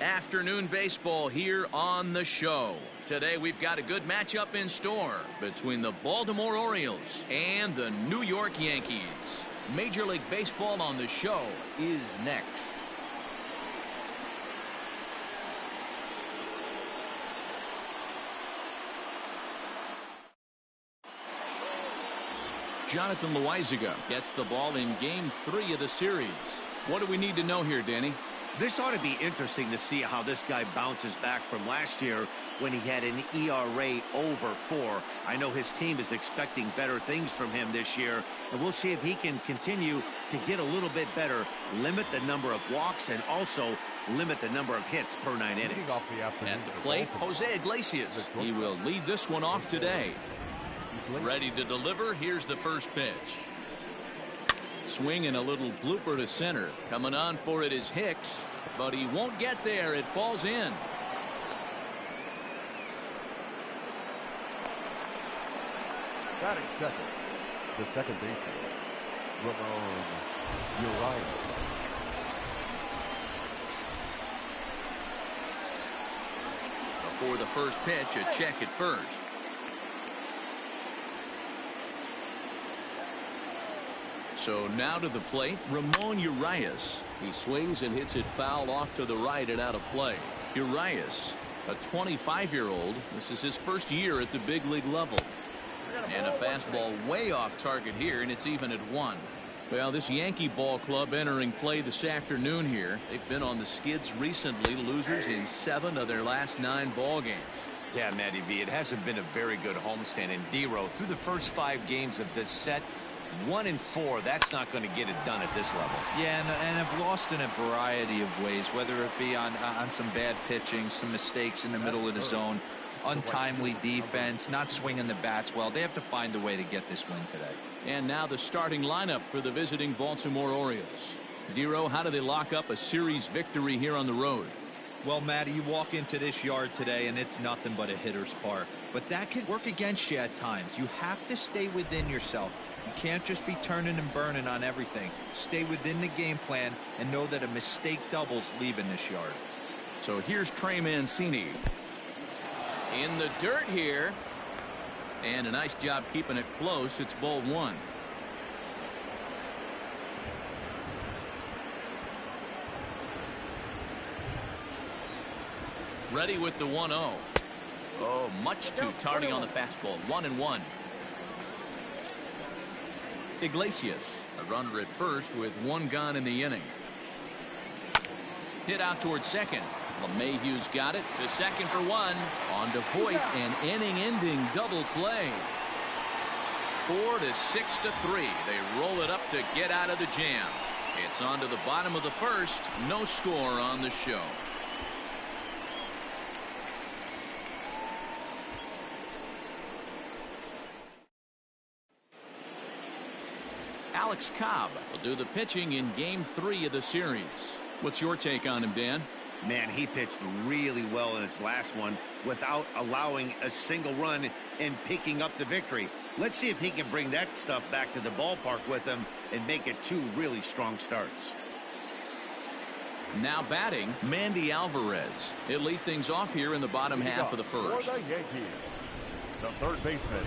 Afternoon baseball here on the show. Today we've got a good matchup in store between the Baltimore Orioles and the New York Yankees. Major League Baseball on the show is next. Jonathan Loizaga gets the ball in Game 3 of the series. What do we need to know here, Danny? This ought to be interesting to see how this guy bounces back from last year when he had an ERA over 4. I know his team is expecting better things from him this year, and we'll see if he can continue to get a little bit better, limit the number of walks, and also limit the number of hits per 9 innings. At the plate, Jose Iglesias. He will lead this one off today. Ready to deliver. Here's the first pitch. Swing and a little blooper to center. Coming on for it is Hicks, but he won't get there. It falls in. Batting second, the second baseman, Uriah. Before the first pitch, a check at first. So now to the plate, Ramon Urias. He swings and hits it foul off to the right and out of play. Urias, a 25-year-old. This is his first year at the big league level. And a fastball way off target here, and it's even at 1. Well, this Yankee ball club entering play this afternoon here. They've been on the skids recently, losers in 7 of their last 9 ball games. Yeah, Matty V, it hasn't been a very good homestand. And D-Row, through the first 5 games of this set, 1-4, that's not going to get it done at this level. Yeah, and have lost in a variety of ways, whether it be on some bad pitching, some mistakes in the middle of the zone, untimely defense, not swinging the bats well. They have to find a way to get this win today. And now the starting lineup for the visiting Baltimore Orioles. Dero, how do they lock up a series victory here on the road? Well, Matty, you walk into this yard today and it's nothing but a hitter's park. But that can work against you at times. You have to stay within yourself. You can't just be turning and burning on everything. Stay within the game plan and know that a mistake doubles leaving this yard. So here's Trey Mancini. In the dirt here. And a nice job keeping it close. It's ball 1. Ready with the 1-0. Oh, much too tardy on the fastball. 1-1. Iglesias, a runner at first with 1 gone in the inning. Hit out towards second. LeMahieu's got it to second for 1. On to Voit, an inning-ending double play. 4-6-3. They roll it up to get out of the jam. It's on to the bottom of the first. No score on the show. Alex Cobb will do the pitching in Game 3 of the series. What's your take on him, Dan? Man, he pitched really well in his last one without allowing a single run and picking up the victory. Let's see if he can bring that stuff back to the ballpark with him and make it 2 really strong starts. Now batting, Mandy Alvarez. He'll lead things off here in the bottom half of the first. For the Yankees, the third baseman,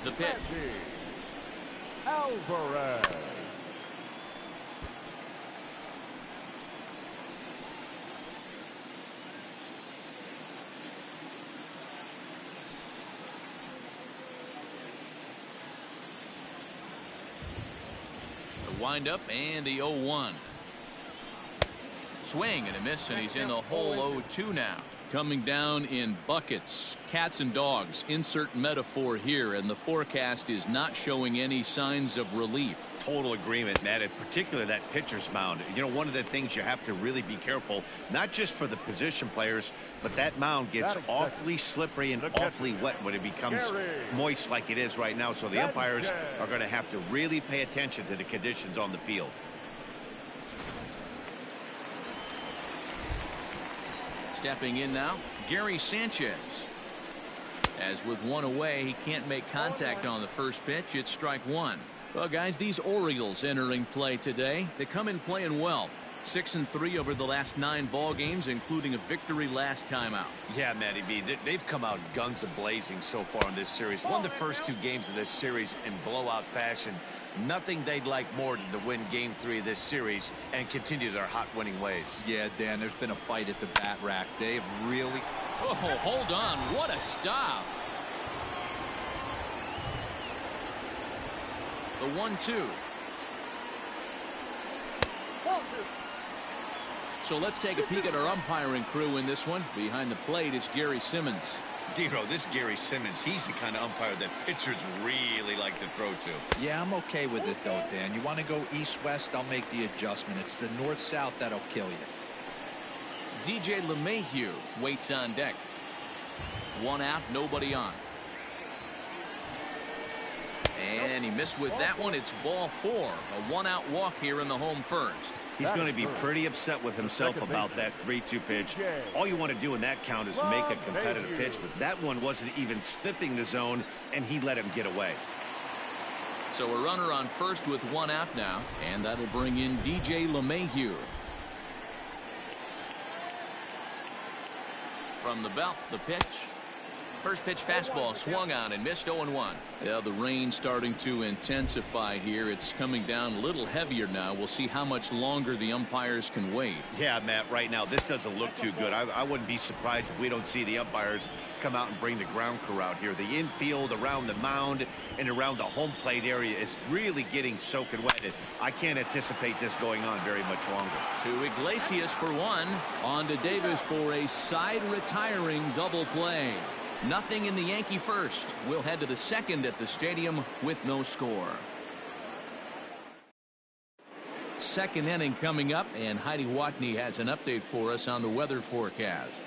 The pitch. Mandy Alvarez. The windup and the 0-1. Swing and a miss, and he's in the hole 0-2 now. Coming down in buckets, cats and dogs, insert metaphor here, and the forecast is not showing any signs of relief. Total agreement, Matt, in particular that pitcher's mound. You know, one of the things you have to really be careful, not just for the position players, but that mound gets awfully slippery and awfully wet when it becomes moist like it is right now. So the umpires are going to have to really pay attention to the conditions on the field. Stepping in now, Gary Sanchez. As with 1 away, he can't make contact on the first pitch. It's strike 1. Well, guys, these Orioles entering play today, they come in playing well. 6-3 over the last 9 ball games, including a victory last time out. Yeah, Matty B, they've come out guns a-blazing so far in this series. Won the first 2 games of this series in blowout fashion. Nothing they'd like more than to win Game 3 of this series and continue their hot winning ways. Yeah, Dan, there's been a fight at the bat rack. They've really... Oh, hold on. What a stop. The 1-2. So let's take a peek at our umpiring crew in this one. Behind the plate is Gary Simmons. Dero, this Gary Simmons, he's the kind of umpire that pitchers really like to throw to. Yeah, I'm okay with it, though, Dan. You want to go east-west, I'll make the adjustment. It's the north-south that'll kill you. DJ LeMahieu waits on deck. 1 out, nobody on. And he missed with that one. It's ball 4. A 1-out walk here in the home first. He's going to be pretty upset with himself about that 3-2 pitch. All you want to do in that count is make a competitive pitch, but that one wasn't even sniffing the zone, and he let him get away. So a runner on first with 1 out now, and that'll bring in DJ LeMahieu. From the belt, the pitch. First pitch fastball swung on and missed. 0-1. Yeah, the rain starting to intensify here. It's coming down a little heavier now. We'll see how much longer the umpires can wait. Yeah, Matt, right now this doesn't look too good. I wouldn't be surprised if we don't see the umpires come out and bring the ground crew out here. The infield around the mound and around the home plate area is really getting soaking wet. I can't anticipate this going on very much longer. To Iglesias for 1. On to Davis for a side retiring double play. Nothing in the Yankee first. We'll head to the second at the stadium with no score. Second inning coming up, and Heidi Watney has an update for us on the weather forecast.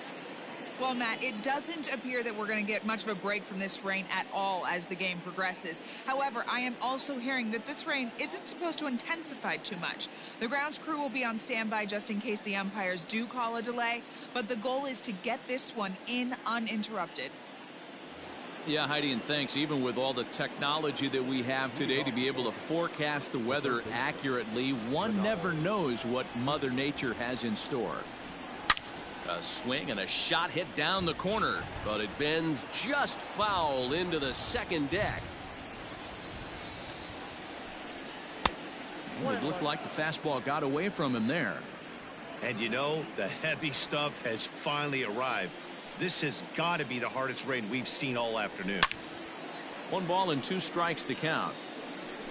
Well, Matt, it doesn't appear that we're going to get much of a break from this rain at all as the game progresses. However, I am also hearing that this rain isn't supposed to intensify too much. The grounds crew will be on standby just in case the umpires do call a delay, but the goal is to get this one in uninterrupted. Yeah, Heidi, and thanks. Even with all the technology that we have today to be able to forecast the weather accurately, one never knows what Mother Nature has in store. A swing and a shot hit down the corner, but it bends just foul into the second deck. It looked like the fastball got away from him there. And you know, the heavy stuff has finally arrived. This has got to be the hardest rain we've seen all afternoon. 1 ball and 2 strikes to count.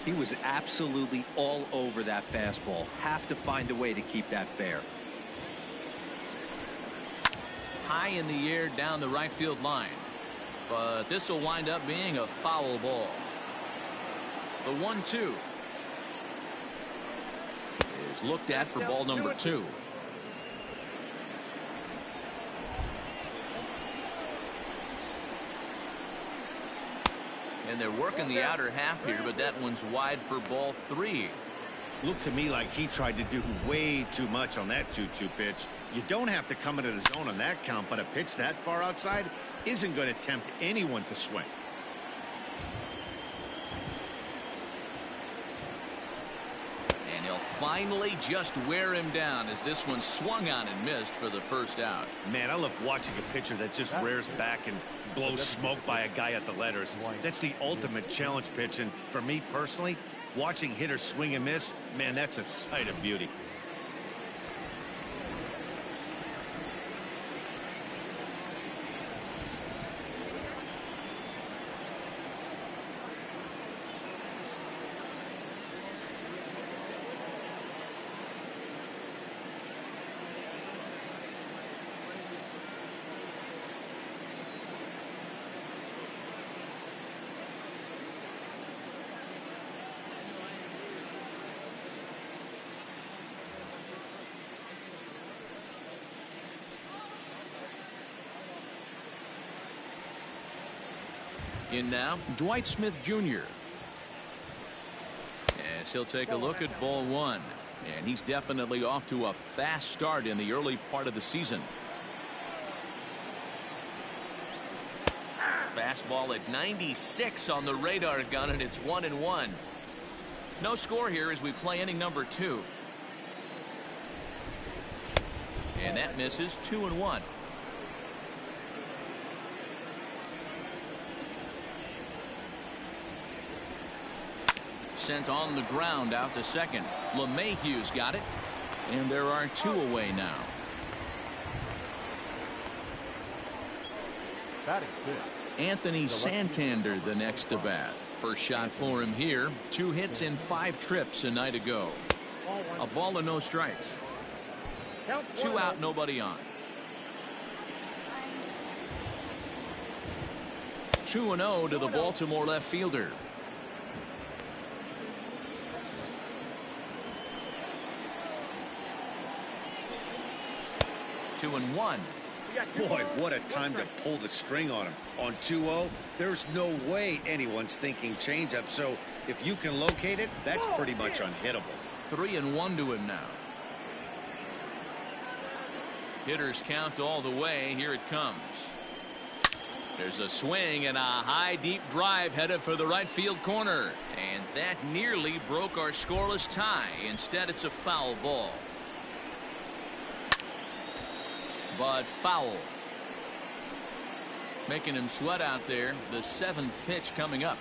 He was absolutely all over that fastball. Have to find a way to keep that fair. High in the air down the right field line, but this will wind up being a foul ball. The 1-2 is looked at for ball number 2. And they're working the outer half here, but that one's wide for ball 3. Looked to me like he tried to do way too much on that 2-2 pitch. You don't have to come into the zone on that count, but a pitch that far outside isn't going to tempt anyone to swing. And he'll finally just wear him down as this one swung on and missed for the first out. Man, I love watching a pitcher that just rears back and blows smoke by a guy at the letters. That's the ultimate challenge pitch, and for me personally, watching hitters swing and miss, man, that's a sight of beauty. In now, Dwight Smith Jr. As he'll take a look at ball 1. And he's definitely off to a fast start in the early part of the season. Fastball at 96 on the radar gun, and it's 1-1. No score here as we play inning number 2. And that misses. 2-1. Sent on the ground out to second. LeMahieu's got it. And there are 2 away now. Batting fifth. Anthony Santander the next to bat. First shot for him here. 2 hits in 5 trips a night ago. A ball and no strikes. 2 out, nobody on. 2-0 to the Baltimore left fielder. Two and one. Boy, what a time to pull the string on him. On 2-0, there's no way anyone's thinking changeup. So if you can locate it, that's pretty much unhittable. 3-1 to him now. Hitters count all the way. Here it comes. There's a swing and a high deep drive headed for the right field corner. And that nearly broke our scoreless tie. Instead, it's a foul ball. But foul. Making him sweat out there. The 7th pitch coming up.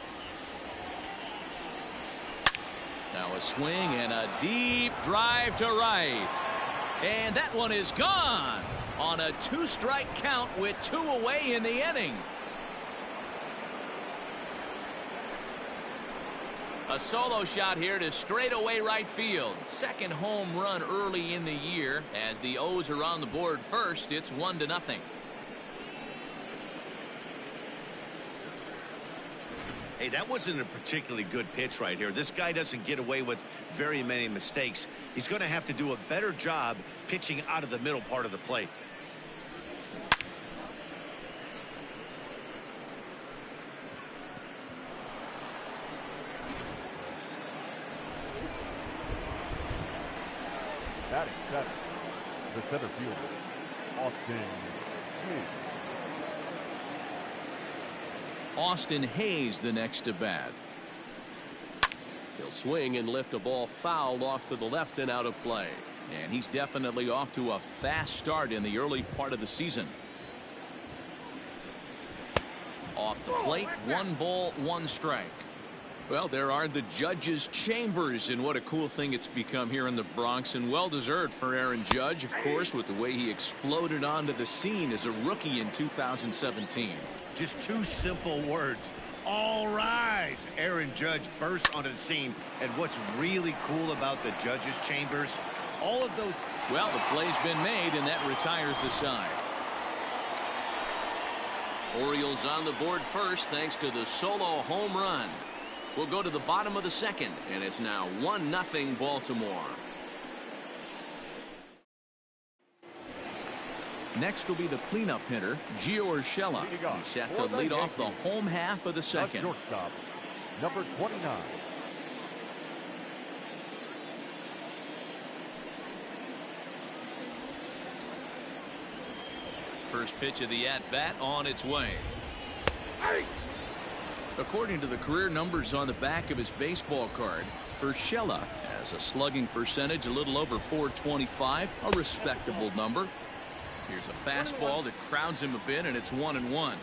Now a swing and a deep drive to right. And that one is gone on a 2-strike count with 2 away in the inning. A solo shot here to straightaway right field. Second home run early in the year. As the O's are on the board first, it's 1-0. Hey, that wasn't a particularly good pitch right here. This guy doesn't get away with very many mistakes. He's going to have to do a better job pitching out of the middle part of the plate. Batting seventh, the center fielder, Austin Hayes. Austin Hayes the next to bat. He'll swing and lift a ball foul off to the left and out of play. And he's definitely off to a fast start in the early part of the season. Off the plate, 1 ball, 1 strike. Well, there are the judges' chambers, and what a cool thing it's become here in the Bronx, and well-deserved for Aaron Judge, of course, with the way he exploded onto the scene as a rookie in 2017. Just 2 simple words. All rise. Aaron Judge burst onto the scene. And what's really cool about the judges' chambers, all of those. Well, the play's been made, and that retires the side. Orioles on the board first thanks to the solo home run. We'll go to the bottom of the second, and it's now 1-0 Baltimore. Next will be the cleanup hitter, Gio Urshela. He's set to lead off the home half of the second. Shortstop, number 29. First pitch of the at-bat on its way. According to the career numbers on the back of his baseball card, Urshela has a slugging percentage a little over .425, a respectable number. Here's a fastball that crowds him a bit, and it's 1-1.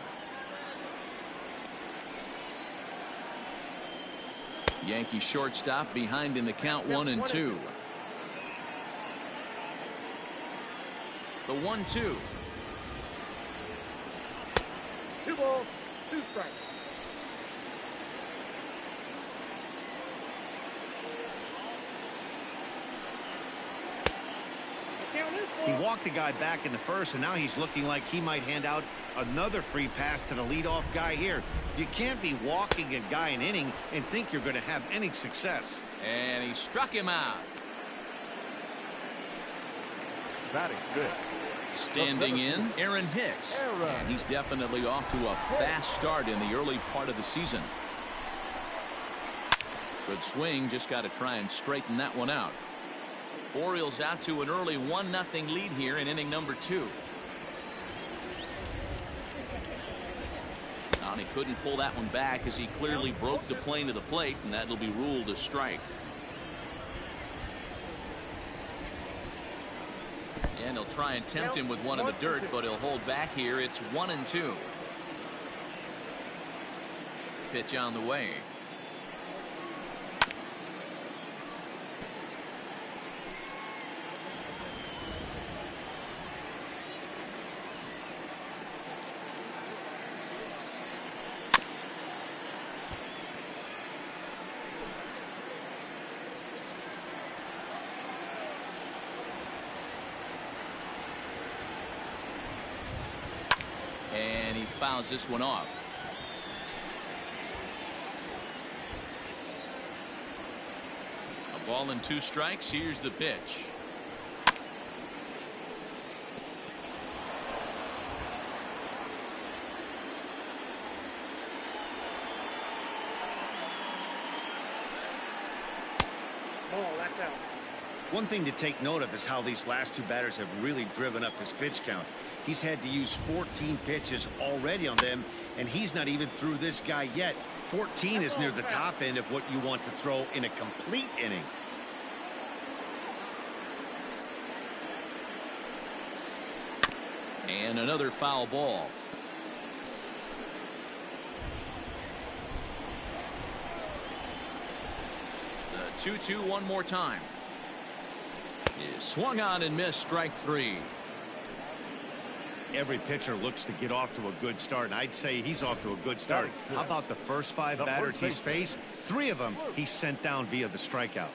Yankee shortstop behind in the count 1-2. The 1-2. 2 balls, 2 strikes. He walked the guy back in the first, and now he's looking like he might hand out another free pass to the leadoff guy here. You can't be walking a guy an inning and think you're going to have any success. And he struck him out. Batting fifth. Standing in, Aaron Hicks. And he's definitely off to a fast start in the early part of the season. Good swing, just got to try and straighten that one out. Orioles out to an early 1-0 lead here in inning number 2. And he couldn't pull that one back as he clearly broke the plane of the plate, and that'll be ruled a strike. And he'll try and tempt him with one in the dirt, but he'll hold back here. It's 1-2. Pitch on the way. And he fouls this one off. A ball and 2 strikes. Here's the pitch. Ball, that's out. One thing to take note of is how these last 2 batters have really driven up his pitch count. He's had to use 14 pitches already on them, and he's not even through this guy yet. 14 is near the top end of what you want to throw in a complete inning. And another foul ball. The 2-2 one more time. Is swung on and missed. Strike 3. Every pitcher looks to get off to a good start, and I'd say he's off to a good start. How about the first 5 batters he's faced? 3 of them he's sent down via the strikeout.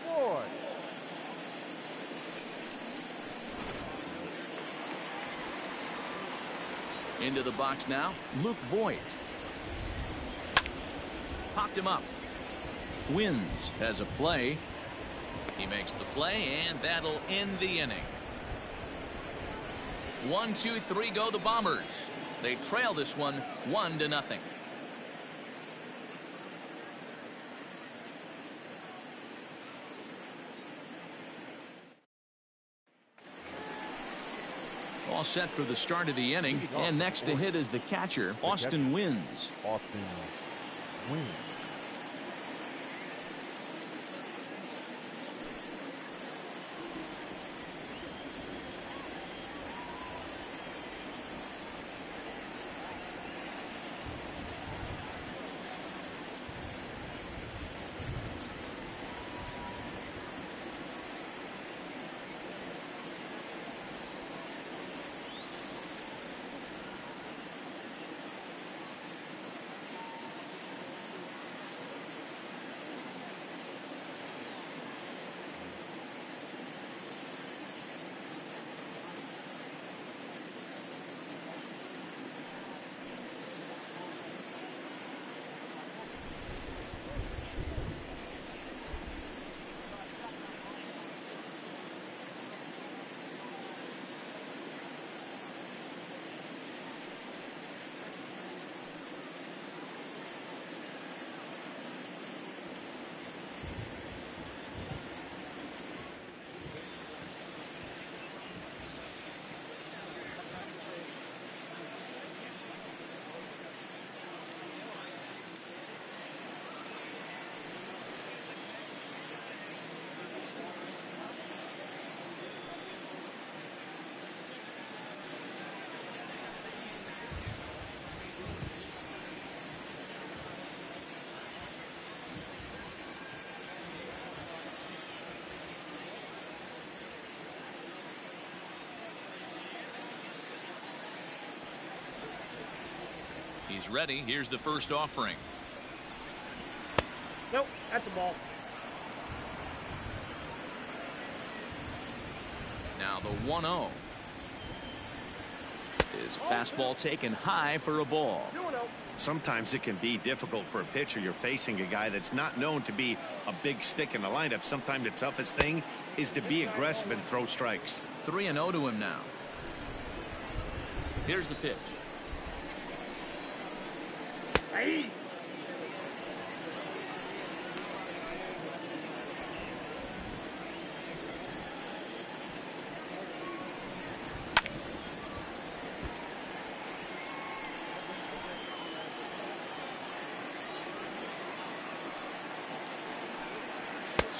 Into the box now, Luke Voigt. Popped him up. Wins has a play. He makes the play, and that'll end the inning. 1, 2, 3 go the Bombers. They trail this one 1-0. All set for the start of the inning, and next to hit is the catcher, Austin Wins. Austin Wins. He's ready. Here's the first offering. Nope, that's the ball. Now the 1-0. Is a fastball taken high for a ball. Sometimes it can be difficult for a pitcher. You're facing a guy that's not known to be a big stick in the lineup. Sometimes the toughest thing is to be aggressive and throw strikes. 3-0 to him now. Here's the pitch. Hey.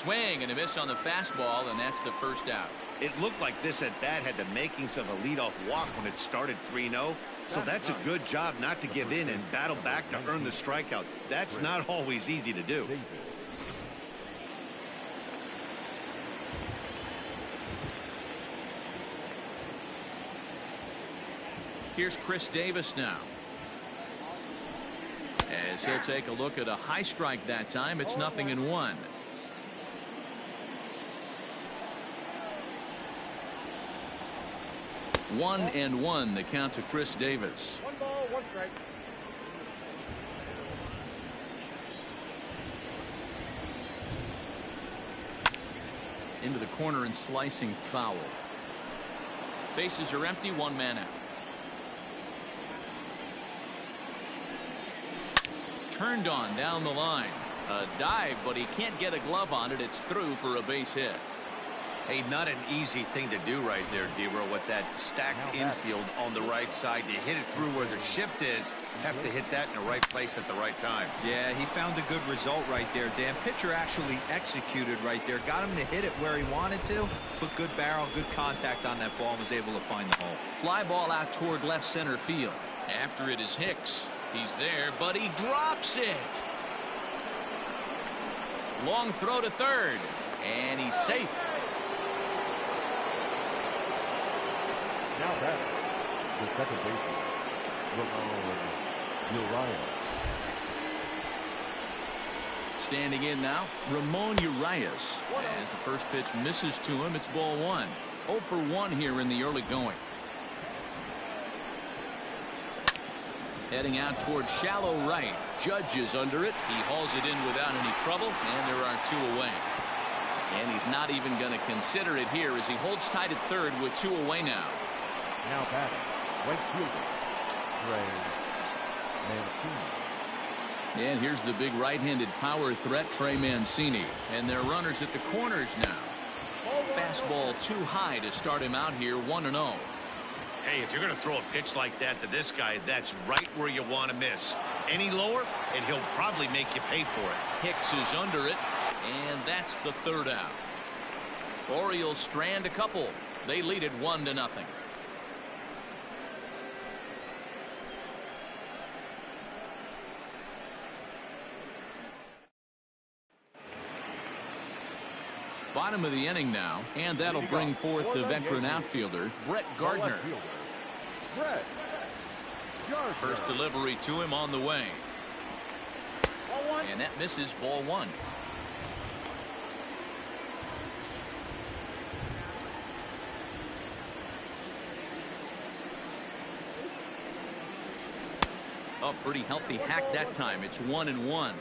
Swing and a miss on the fastball, and that's the first out. It looked like this at bat had the makings of a leadoff walk when it started 3-0. So that's a good job not to give in and battle back to earn the strikeout. That's not always easy to do. Here's Chris Davis now. As he'll take a look at a high strike that time, it's 0-1. One and one, the count to Chris Davis. 1 ball, 1 strike. Into the corner and slicing foul. Bases are empty, 1 man out. Turned on down the line. A dive, but he can't get a glove on it. It's through for a base hit. Hey, not an easy thing to do right there, D-Row, with that stacked infield on the right side. To hit it through where the shift is, have to hit that in the right place at the right time. Yeah, he found a good result right there, Dan. Pitcher actually executed right there. Got him to hit it where he wanted to. Put good barrel, good contact on that ball, and was able to find the hole. Fly ball out toward left center field. After it is Hicks. He's there, but he drops it. Long throw to third, and he's safe. Now that the second baseman, Ramon Urias. Standing in now, Ramon Urias. As the first pitch misses to him, it's ball 1. 0 for 1 here in the early going. Heading out towards shallow right. Judge is under it. He hauls it in without any trouble, and there are 2 away. And he's not even going to consider it here as he holds tight at third with 2 away now. Now batting, right fielder, Trey Mancini. And here's the big right-handed power threat, Trey Mancini. And they're runners at the corners now. Fastball too high to start him out here, 1-0. Hey, if you're going to throw a pitch like that to this guy, that's right where you want to miss. Any lower, and he'll probably make you pay for it. Hicks is under it, and that's the third out. Orioles strand a couple. They lead it 1-0. Bottom of the inning now, and that'll bring forth the veteran outfielder, Brett Gardner. First delivery to him on the way. And that misses, ball 1. Oh, pretty healthy hack that time. It's 1-1.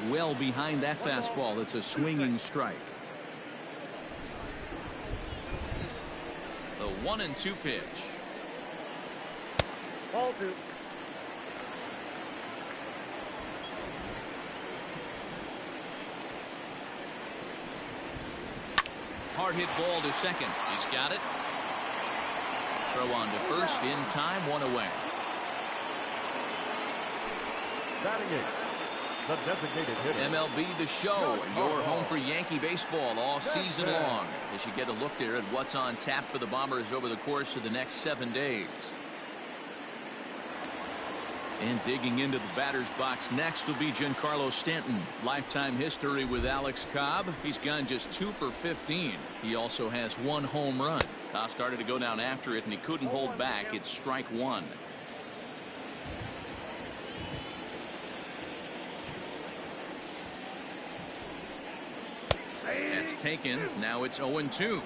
Well behind that fastball. It's a swinging strike. The 1-2 pitch. Ball 2. Hard hit ball to second. He's got it. Throw on to first in time, 1 away. Batting 8. The designated hitter. MLB The Show, your home for Yankee baseball all season long, as you get a look there at what's on tap for the Bombers over the course of the next 7 days. And digging into the batter's box next will be Giancarlo Stanton. Lifetime history with Alex Cobb. He's gone just 2 for 15. He also has 1 home run. Cobb started to go down after it, and he couldn't hold back. It's strike 1. That's taken. Now it's 0-2.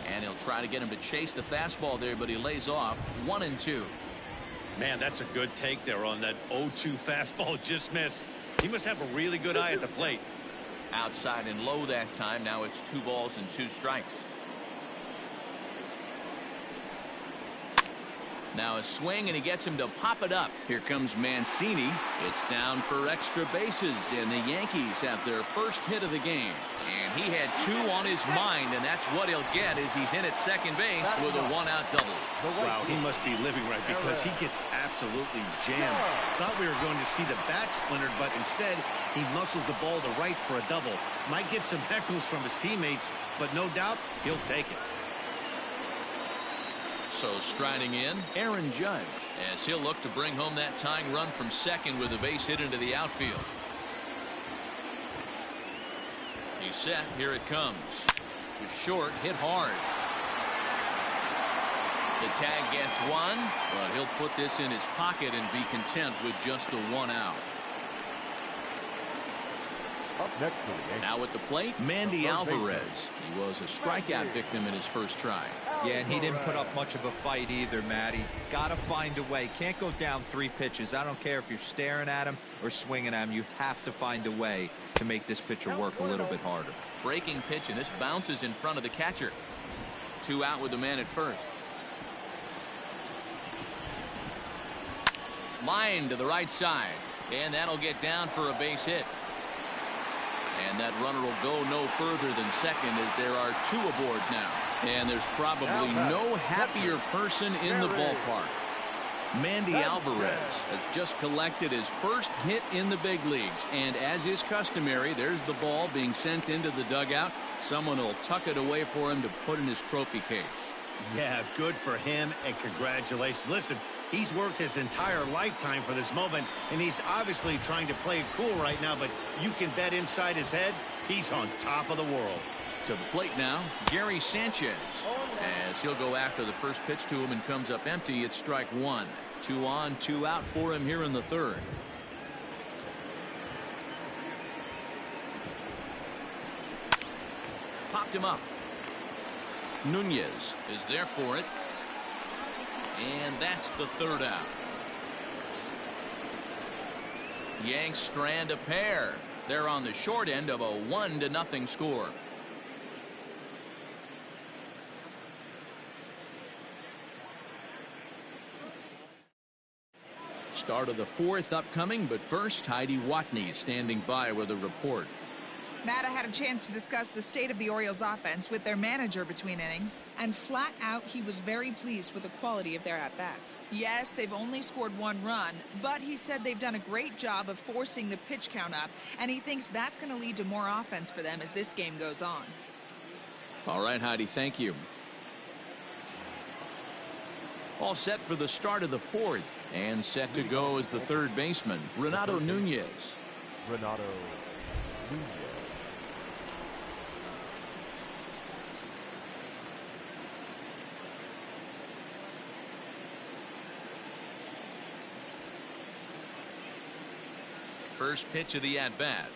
And he'll try to get him to chase the fastball there, but he lays off. 1-2. Man, that's a good take there on that 0-2 fastball. Just missed. He must have a really good eye at the plate. Outside and low that time. Now it's 2 balls and 2 strikes. Now a swing, and he gets him to pop it up. Here comes Mancini. It's down for extra bases, and the Yankees have their first hit of the game. And he had 2 on his mind, and that's what he'll get as he's in at second base with a 1-out double. Wow, he must be living right because he gets absolutely jammed. Thought we were going to see the bat splintered, but instead he muscles the ball to right for a double. Might get some heckles from his teammates, but no doubt he'll take it. So striding in, Aaron Judge, as he'll look to bring home that tying run from second with a base hit into the outfield. He's set. Here it comes. To short, hit hard. The tag gets 1, but he'll put this in his pocket and be content with just a 1 out. Up next to the Yankees. Now at the plate, Mandy Alvarez. He was a strikeout victim in his first try. Yeah, and he didn't put up much of a fight either, Matty. Gotta find a way. Can't go down 3 pitches. I don't care if you're staring at him or swinging at him. You have to find a way to make this pitcher work a little bit harder. Breaking pitch, and this bounces in front of the catcher. 2 out with the man at first. Line to the right side, and that'll get down for a base hit. And that runner will go no further than second as there are 2 aboard now. And there's probably no happier person in the ballpark. Mandy Alvarez has just collected his first hit in the big leagues. And as is customary, there's the ball being sent into the dugout. Someone will tuck it away for him to put in his trophy case. Yeah, good for him, and congratulations. Listen, he's worked his entire lifetime for this moment, and he's obviously trying to play it cool right now, but you can bet inside his head, he's on top of the world. To the plate now, Gary Sanchez, as he'll go after the first pitch to him and comes up empty. It's strike 1. 2 on, 2 out for him here in the third. Popped him up. Nunez is there for it. And that's the 3rd out. Yanks strand a pair. They're on the short end of a 1-0 score. Start of the 4th upcoming, but first, Heidi Watney standing by with a report. Matt, I had a chance to discuss the state of the Orioles offense with their manager between innings, and flat out he was very pleased with the quality of their at-bats. Yes, they've only scored 1 run, but he said they've done a great job of forcing the pitch count up, and he thinks that's going to lead to more offense for them as this game goes on. All right, Heidi, thank you. All set for the start of the 4th, and set to go is the 3rd baseman, Renato Nunez. Renato Nunez. First pitch of the at-bat.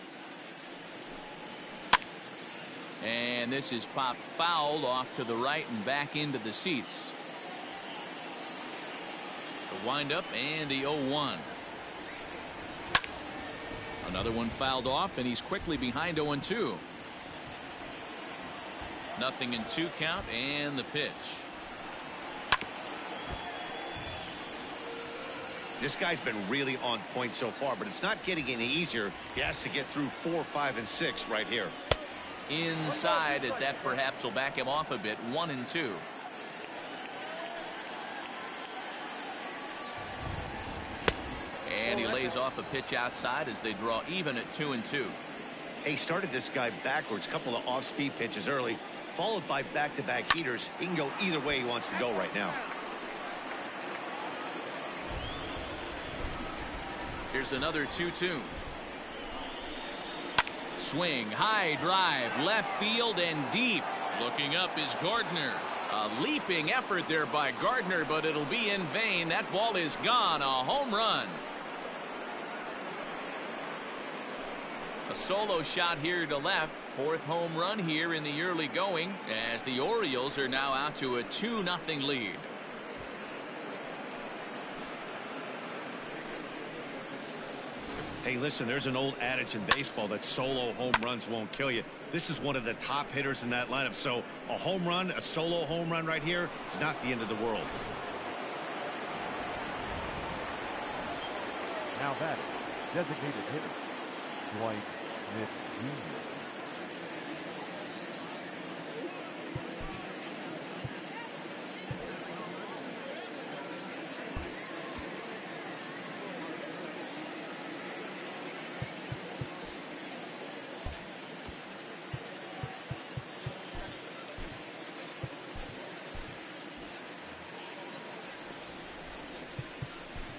And this is popped foul off to the right and back into the seats. The windup and the 0-1. Another one fouled off, and he's quickly behind 0-2. 0-2 count, and the pitch. This guy's been really on point so far, but it's not getting any easier. He has to get through 4, 5, and 6 right here. Inside, as that perhaps will back him off a bit. 1-2. And he lays off a pitch outside as they draw even at 2-2. He started this guy backwards, couple of off-speed pitches early, followed by back-to-back heaters. He can go either way he wants to go right now. Here's another 2-2. Swing, high drive, left field and deep. Looking up is Gardner. A leaping effort there by Gardner, but it'll be in vain. That ball is gone. A home run. A solo shot here to left. 4th home run here in the early going, as the Orioles are now out to a 2-0 lead. Hey, listen, there's an old adage in baseball that solo home runs won't kill you. This is one of the top hitters in that lineup, so a home run, a solo home run right here, it's not the end of the world. Now batting, designated hitter, Dwight Smith Jr.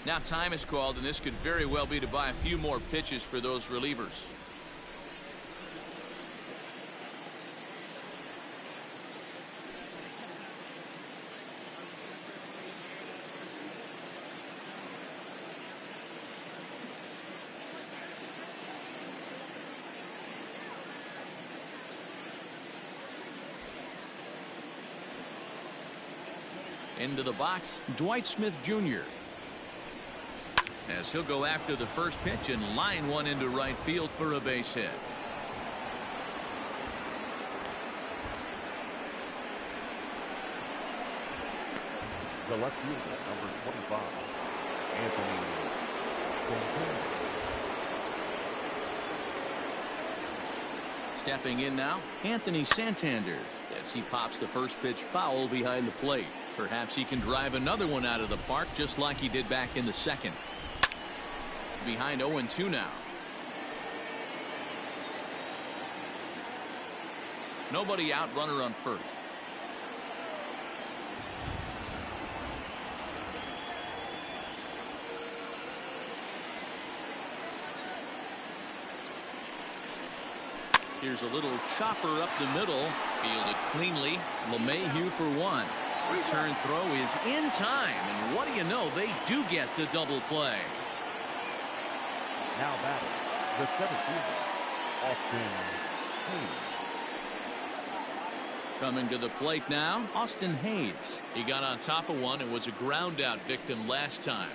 Now time is called, and this could very well be to buy a few more pitches for those relievers. Into the box, Dwight Smith Jr. as he'll go after the first pitch and line one into right field for a base hit. The left fielder, number 25, Anthony Santander. Stepping in now, Anthony Santander, as he pops the first pitch foul behind the plate. Perhaps he can drive another one out of the park just like he did back in the second. Behind 0-2 now. Nobody out, runner on first. Here's a little chopper up the middle. Fielded cleanly. LeMahieu for one. Return throw is in time. And what do you know? They do get the double play. Now batting, the center fielder, Austin Hayes. Coming to the plate now, Austin Hayes. He got on top of one and was a ground out victim last time.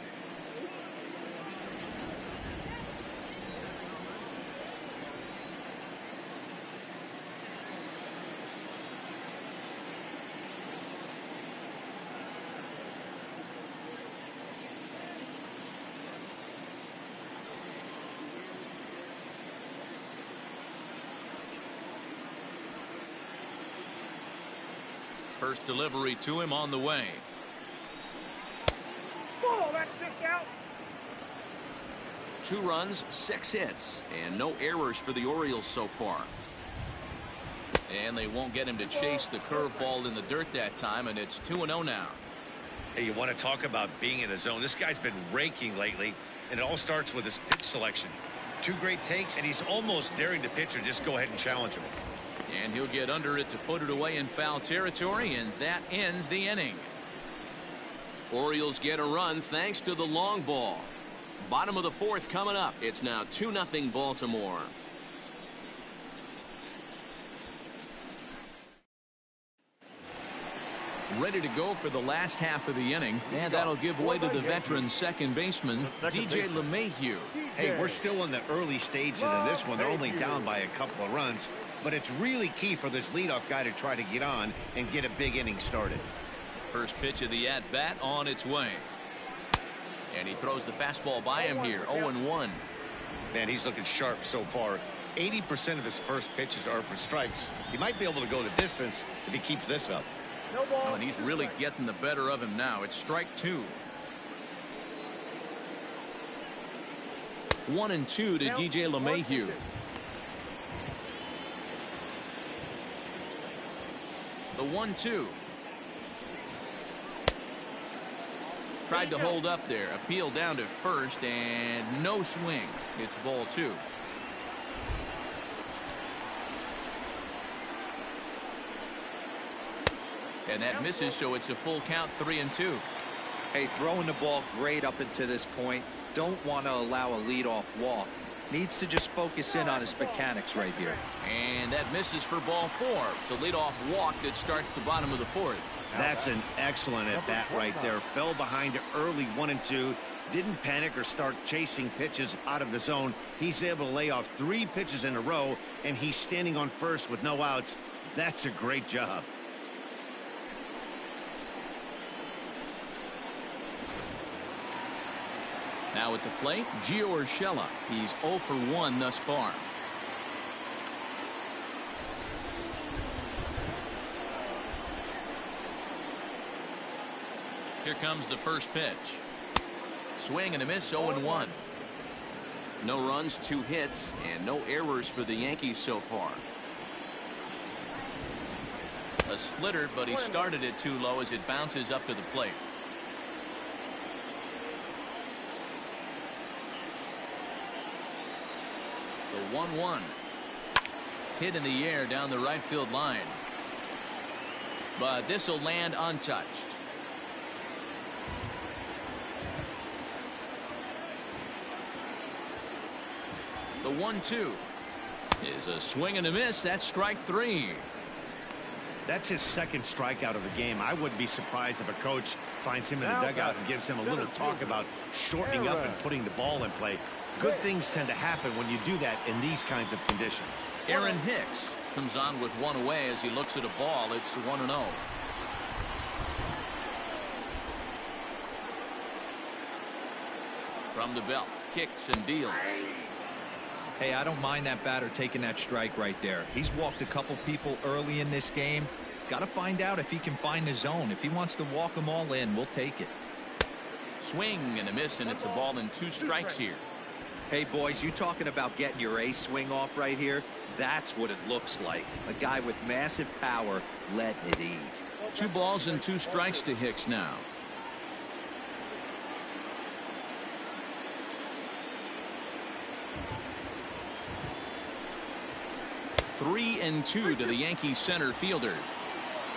First delivery to him on the way. Oh, that's six out. 2 runs, 6 hits, and no errors for the Orioles so far. And they won't get him to chase the curveball in the dirt that time, and it's 2-0 now. Hey, you want to talk about being in the zone? This guy's been raking lately, and it all starts with his pitch selection. 2 great takes, and he's almost daring the pitcher just go ahead and challenge him. And he'll get under it to put it away in foul territory, and that ends the inning. Orioles get a run thanks to the long ball. Bottom of the 4th coming up. It's now 2-0 Baltimore. Ready to go for the last half of the inning, and that'll give way to the veteran second baseman, DJ LeMahieu. Hey, we're still in the early stages of this one. They're only down by a couple of runs, but it's really key for this leadoff guy to try to get on and get a big inning started. First pitch of the at-bat on its way. And he throws the fastball by him here, 0-1. Man, he's looking sharp so far. 80% of his first pitches are for strikes. He might be able to go the distance if he keeps this up. Oh, and he's really getting the better of him now. It's strike 2. 1-2 to DJ LeMahieu. The 1-2. Tried to hold up there. Appeal down to first, and no swing. It's ball 2. And that misses, so it's a full count, 3-2. Hey, throwing the ball great up until this point. Don't want to allow a leadoff walk. Needs to just focus in on his mechanics right here. And that misses for ball 4. It's a leadoff walk that starts the bottom of the 4th. That's an excellent at-bat right there. Fell behind early 1-2. Didn't panic or start chasing pitches out of the zone. He's able to lay off 3 pitches in a row, and he's standing on first with no outs. That's a great job. Now at the plate, Gio Urshela. He's 0 for 1 thus far. Here comes the first pitch. Swing and a miss, 0-1. No runs, 2 hits, and no errors for the Yankees so far. A splitter, but he started it too low as it bounces up to the plate. The 1-1. Hit in the air down the right field line. But this will land untouched. The 1-2 is a swing and a miss. That's strike 3. That's his second strikeout of the game. I wouldn't be surprised if a coach finds him in the dugout and gives him a little talk about shortening up and putting the ball in play. Good things tend to happen when you do that in these kinds of conditions. Aaron Hicks comes on with 1 away as he looks at a ball. It's 1-0. From the belt, kicks and deals. Hey, I don't mind that batter taking that strike right there. He's walked a couple people early in this game. Got to find out if he can find the zone. If he wants to walk them all in, we'll take it. Swing and a miss, and it's a ball and 2 strikes here. Hey, boys, you talking about getting your ace swing off right here? That's what it looks like. A guy with massive power letting it eat. 2 balls and 2 strikes to Hicks now. 3-2 to the Yankees center fielder.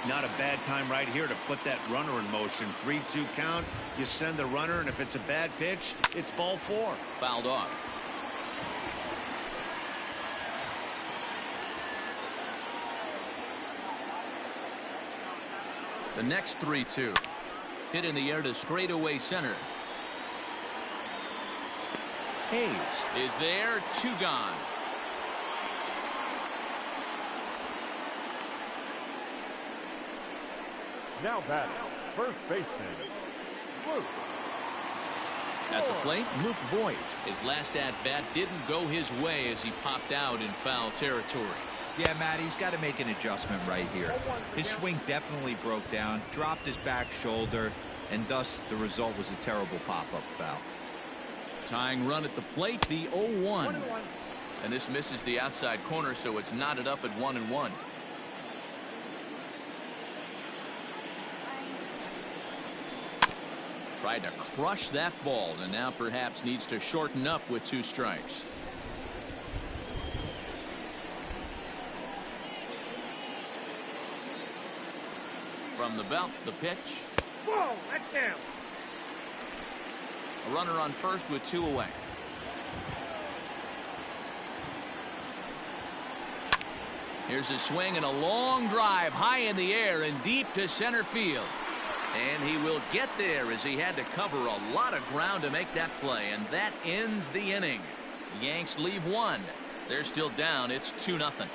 Not a bad time right here to put that runner in motion. 3-2 count. You send the runner, and if it's a bad pitch, it's ball 4. Fouled off. The next 3-2. Hit in the air to straightaway center. Hayes is there. 2 gone. Now batting, first baseman, Luke. At the plate, Luke Voigt. His last at-bat didn't go his way as he popped out in foul territory. Yeah, Matt, he's got to make an adjustment right here. His swing definitely broke down, dropped his back shoulder, and thus the result was a terrible pop-up foul. Tying run at the plate, the 0-1. And this misses the outside corner, so it's knotted up at 1-1. Tried to crush that ball, and now perhaps needs to shorten up with 2 strikes. From the belt, the pitch. Whoa, that's down. A runner on first with 2 away. Here's a swing and a long drive high in the air and deep to center field. And he will get there as he had to cover a lot of ground to make that play. And that ends the inning. The Yanks leave 1. They're still down. It's 2-0.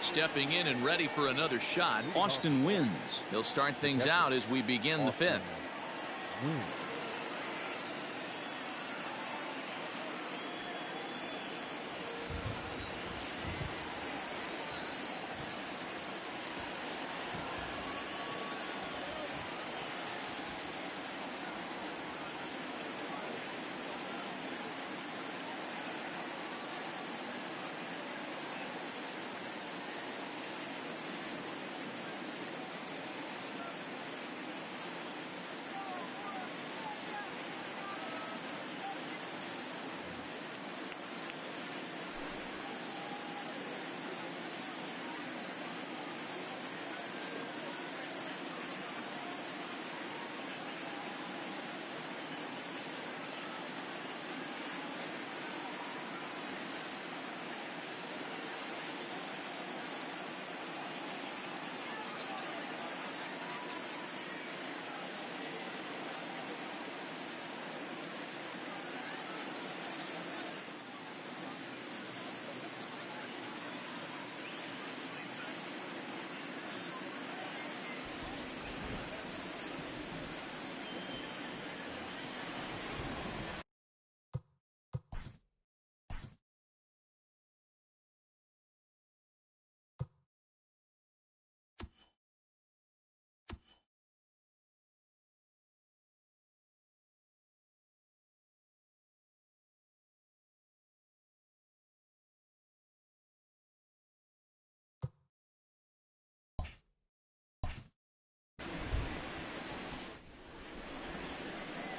Stepping in and ready for another shot, Austin Wins. He'll start things out as we begin the 5th.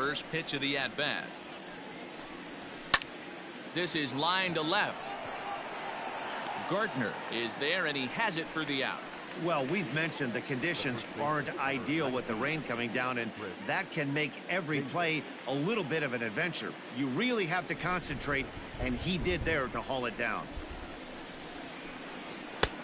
First pitch of the at-bat. This is line to left. Gardner is there, and he has it for the out. Well, we've mentioned the conditions aren't ideal with the rain coming down, and that can make every play a little bit of an adventure. You really have to concentrate, and he did there to haul it down.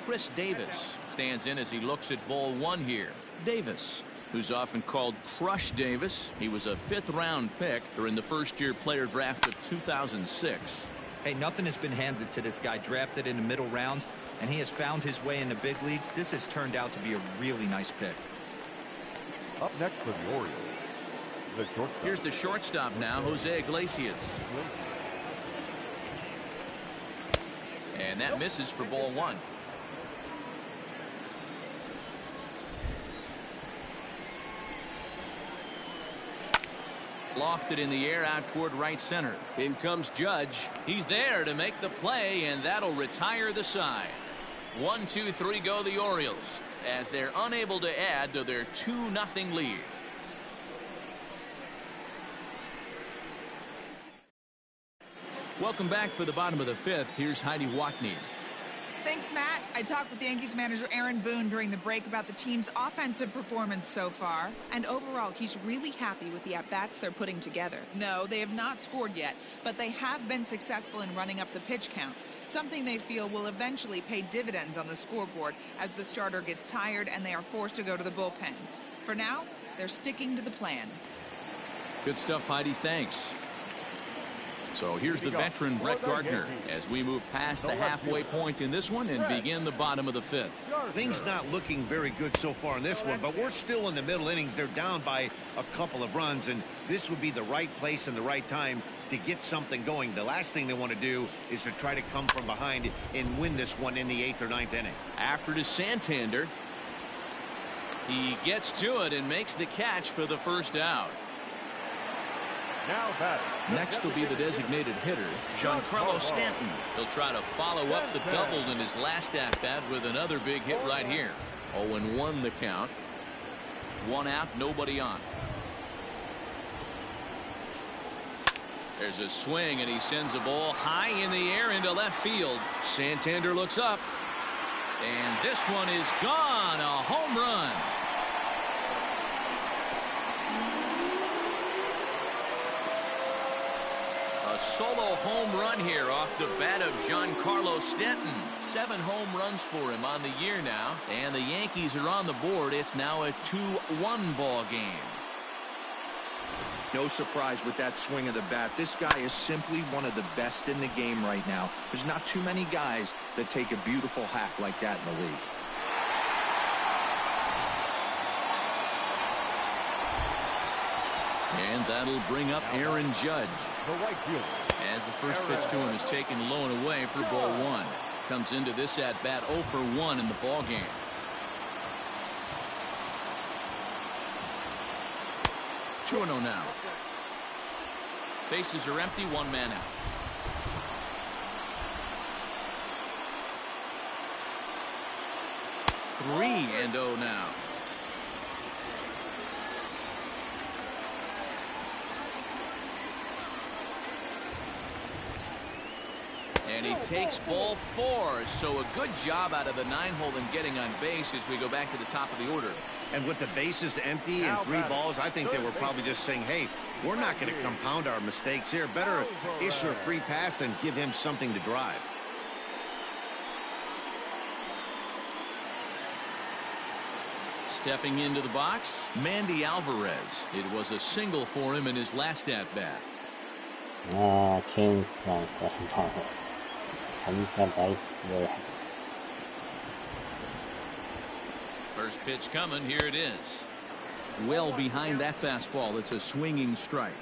Chris Davis stands in as he looks at ball one here. Davis, who's often called Crush Davis. He was a 5th-round pick during the first-year player draft of 2006. Hey, nothing has been handed to this guy. Drafted in the middle rounds, and he has found his way in the big leagues. This has turned out to be a really nice pick. Up next for the Orioles, the shortstop. Here's the shortstop now, Jose Iglesias. And that misses for ball one. Lofted in the air out toward right center. In comes Judge. He's there to make the play, and that'll retire the side. 1, 2, 3 go the Orioles as they're unable to add to their 2-0 lead. Welcome back for the bottom of the 5th. Here's Heidi Watney. Thanks, Matt. I talked with the Yankees manager Aaron Boone during the break about the team's offensive performance so far. And overall, he's really happy with the at-bats they're putting together. No, they have not scored yet, but they have been successful in running up the pitch count, something they feel will eventually pay dividends on the scoreboard as the starter gets tired and they are forced to go to the bullpen. For now, they're sticking to the plan. Good stuff, Heidi. Thanks. So here's the veteran Brett Gardner as we move past the halfway point in this one and begin the bottom of the 5th. Things not looking very good so far in this one, but we're still in the middle innings. They're down by a couple of runs, and this would be the right place and the right time to get something going. The last thing they want to do is to try to come from behind and win this one in the 8th or 9th inning. After to Santander. He gets to it and makes the catch for the first out. Next will be the designated hitter, Giancarlo Stanton. He'll try to follow up the double in his last at-bat with another big hit right here. 0-1 the count. 1 out, nobody on. There's a swing, and he sends a ball high in the air into left field. Santander looks up, and this one is gone. A home run. A solo home run here off the bat of Giancarlo Stanton. 7 home runs for him on the year now, and the Yankees are on the board. It's now a 2-1 ball game. No surprise with that swing of the bat. This guy is simply one of the best in the game right now. There's not too many guys that take a beautiful hack like that in the league. And that'll bring up Aaron Judge. As the first pitch to him is taken low and away for ball 1. Comes into this at-bat 0 for 1 in the ball game. 2-0 now. Bases are empty, 1 man out. Three and 0 now. And he takes ball 4. So a good job out of the 9-hole in getting on base as we go back to the top of the order. And with the bases empty and 3 balls, I think they were probably just saying, hey, we're not going to compound our mistakes here. Better issue a free pass and give him something to drive. Stepping into the box, Mandy Alvarez. It was a single for him in his last at-bat. First pitch coming. Here it is. Well behind that fastball. It's a swinging strike.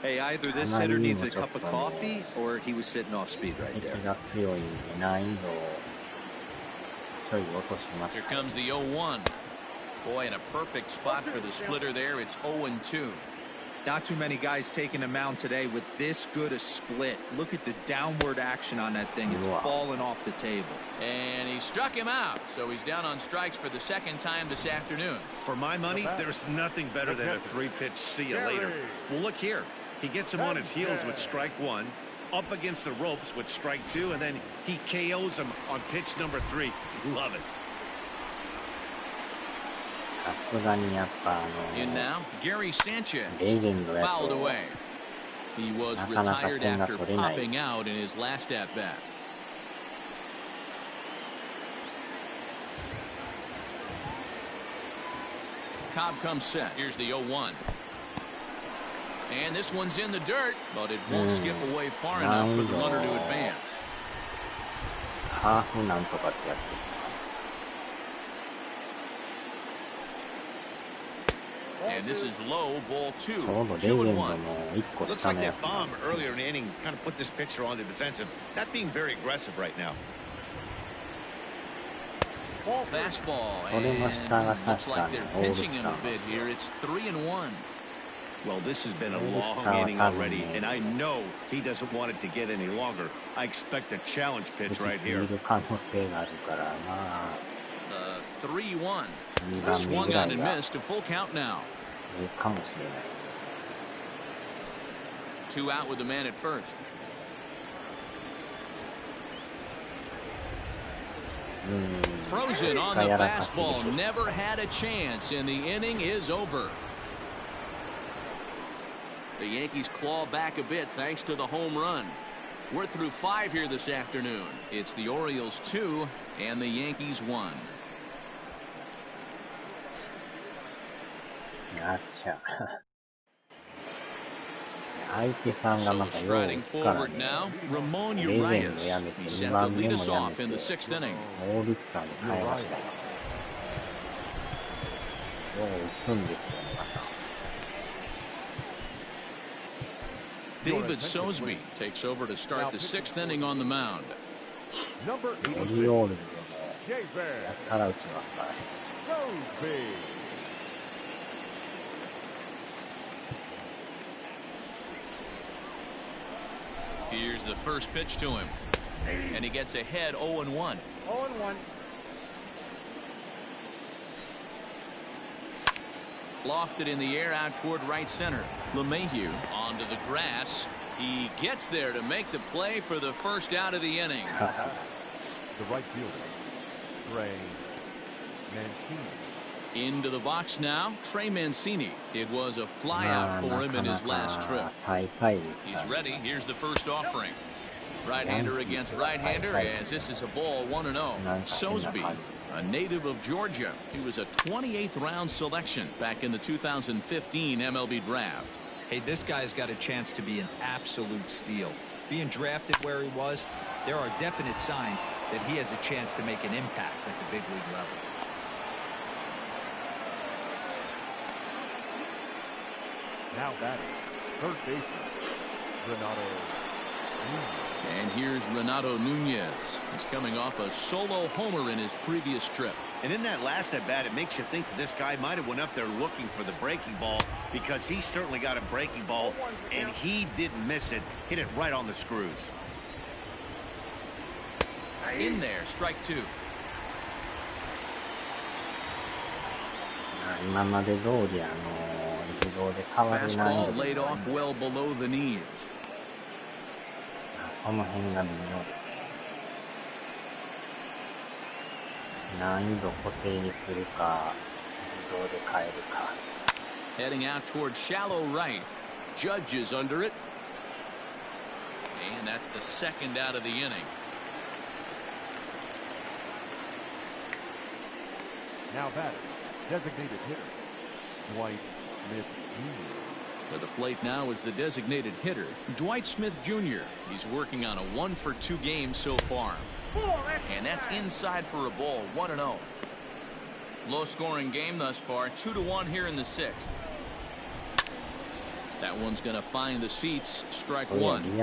Hey, either this hitter needs a cup of coffee or he was sitting off speed right there. Here comes the 0-1. Boy, in a perfect spot for the splitter there. It's 0-2. Not too many guys taking a mound today with this good a split. Look at the downward action on that thing. It's falling off the table. And he struck him out, so he's down on strikes for the second time this afternoon. For my money, there's nothing better than a 3-pitch see you later. Well, look here. He gets him on his heels with strike 1, up against the ropes with strike 2, and then he KOs him on pitch number 3. Love it. In now, Gary Sanchez fouled away. He was retired after popping out in his last at-bat. Cobb comes set. Here's the 0-1. And this one's in the dirt, but it won't skip away far enough for the runner to advance. And this is low, ball 2. 2-1. Looks like that bomb earlier in the inning kind of put this pitcher on the defensive. Not being very aggressive right now. Fastball, and looks like they're pinching him a bit here. It's 3-1. Well, this has been a long inning already, and I know he doesn't want it to get any longer. I expect a challenge pitch right here. 3-1. Swung on and missed. A full count now. 2 out with the man at first. Frozen on the fastball. Never had a chance, and the inning is over. The Yankees claw back a bit thanks to the home run. We're through 5 here this afternoon. It's the Orioles 2 and the Yankees 1. So striding forward now, Ramon Urias. He's set to lead us off in the 6th inning. David Sosby takes over to start the 6th inning on the mound. Number 86, David Sosby. Here's the first pitch to him, and he gets ahead 0-1. 0-1. Lofted in the air out toward right center. LeMahieu onto the grass. He gets there to make the play for the first out of the inning. The right fielder, Trey Mancini. Into the box now, Trey Mancini. It was a flyout for him in his last trip. He's ready. Here's the first offering. Right-hander against right-hander, as this is a ball 1-0. Sosby, a native of Georgia. He was a 28th round selection back in the 2015 MLB draft. Hey, this guy's got a chance to be an absolute steal. Being drafted where he was, there are definite signs that he has a chance to make an impact at the big league level. Now batting, third baseman, Renato Nunez. And here's Renato Nunez. He's coming off a solo homer in his previous trip. And in that last at bat, it makes you think that this guy might have went up there looking for the breaking ball, because he certainly got a breaking ball, and he didn't miss it. Hit it right on the screws. In there, strike 2. Fastball laid off well below the knees. Heading out towards shallow right. Judge is under it. And that's the second out of the inning. Now batting, designated hitter, Dwight Smith Jr. To the plate now is the designated hitter, Dwight Smith Jr. He's working on a 1-for-2 game so far. And that's inside for a ball, 1-0. Low-scoring game thus far, 2-1 here in the 6th. That one's going to find the seats, strike 1. The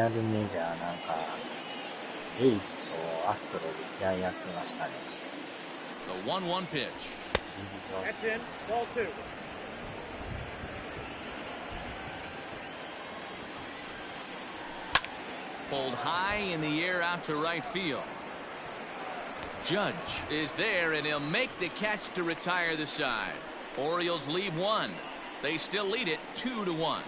1-1 pitch. That's in, ball 2. Pulled high in the air out to right field. Judge is there, and he'll make the catch to retire the side. Orioles leave one. They still lead it 2-1.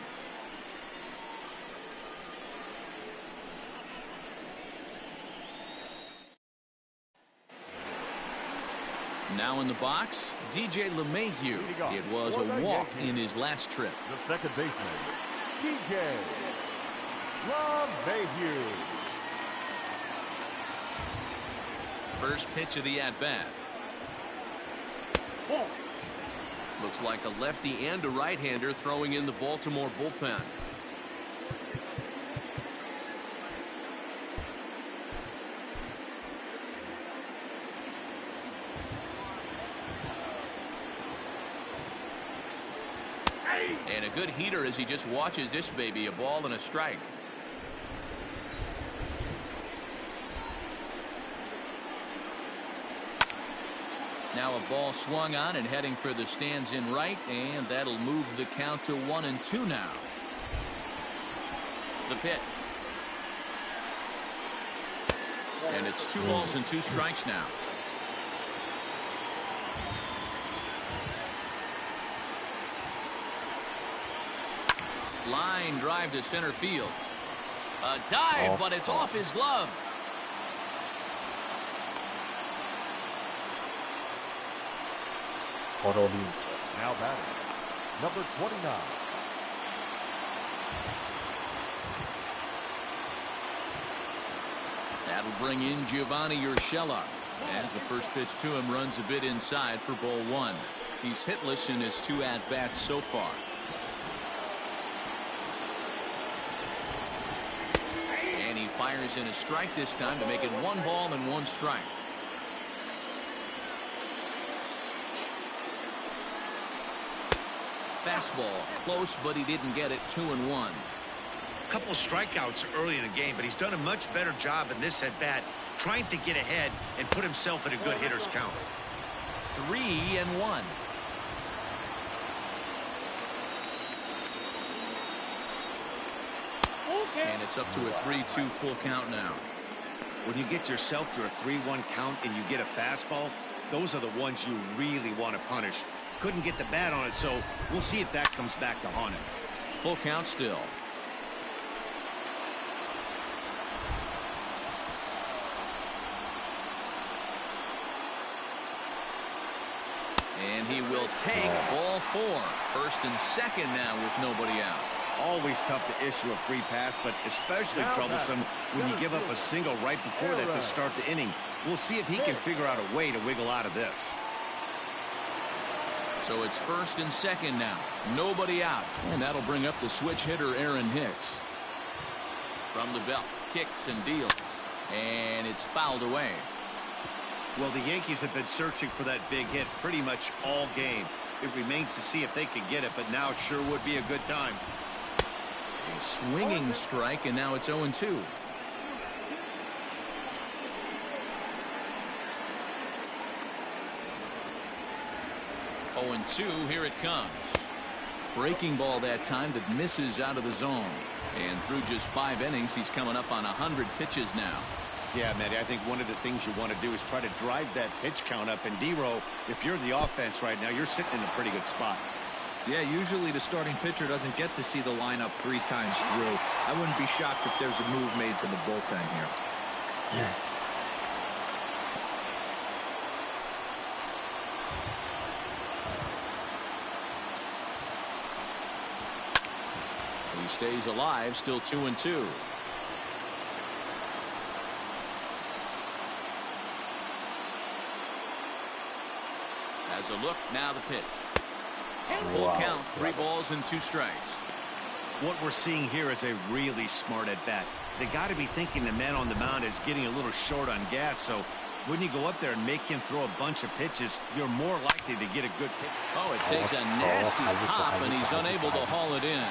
Now in the box, DJ LeMahieu. It was a walk in his last trip. The second baseman, DJ LeMahieu. First pitch of the at-bat. Looks like a lefty and a right-hander throwing in the Baltimore bullpen. And a good heater as he just watches this baby, a ball and a strike. Now a ball swung on and heading for the stands in right, and that'll move the count to 1-2 now. The pitch. And it's 2 balls and 2 strikes now. Line drive to center field. A dive, but it's off his glove. Now batting, number 29. That'll bring in Giovanni Urshela as the first pitch to him runs a bit inside for ball 1. He's hitless in his 2 at-bats so far. And he fires in a strike this time to make it 1 ball and 1 strike. Fastball close, but he didn't get it. 2-1. A couple strikeouts early in the game, but he's done a much better job in this at bat trying to get ahead and put himself in a good hitter's count. 3-1. And it's up to a 3-2 full count now. When you get yourself to a 3-1 count and you get a fastball, those are the ones you really want to punish. Couldn't get the bat on it, so we'll see if that comes back to haunt him. Full count still. And he will take ball 4. First and second now with nobody out. Always tough to issue a free pass, but especially troublesome when you give up a single right before that to start the inning. We'll see if he can figure out a way to wiggle out of this. So it's first and second now. Nobody out. And that'll bring up the switch hitter, Aaron Hicks. From the belt. Kicks and deals. And it's fouled away. Well, the Yankees have been searching for that big hit pretty much all game. It remains to see if they can get it, but now sure would be a good time. A swinging strike, and now it's 0-2. Here it comes. Breaking ball that time that misses out of the zone. And through just 5 innings, he's coming up on 100 pitches now. Yeah, Matty, I think one of the things you want to do is try to drive that pitch count up. And D-Row, if you're the offense right now, you're sitting in a pretty good spot. Yeah, usually the starting pitcher doesn't get to see the lineup 3 times through. I wouldn't be shocked if there's a move made from the bullpen here. Yeah. He stays alive, still 2-2. As a look, now the pitch. Full count, 3 balls and 2 strikes. What we're seeing here is a really smart at bat. They got to be thinking the man on the mound is getting a little short on gas, so when you go up there and make him throw a bunch of pitches, you're more likely to get a good pitch. Oh, it takes a nasty pop, and he's unable to haul it in.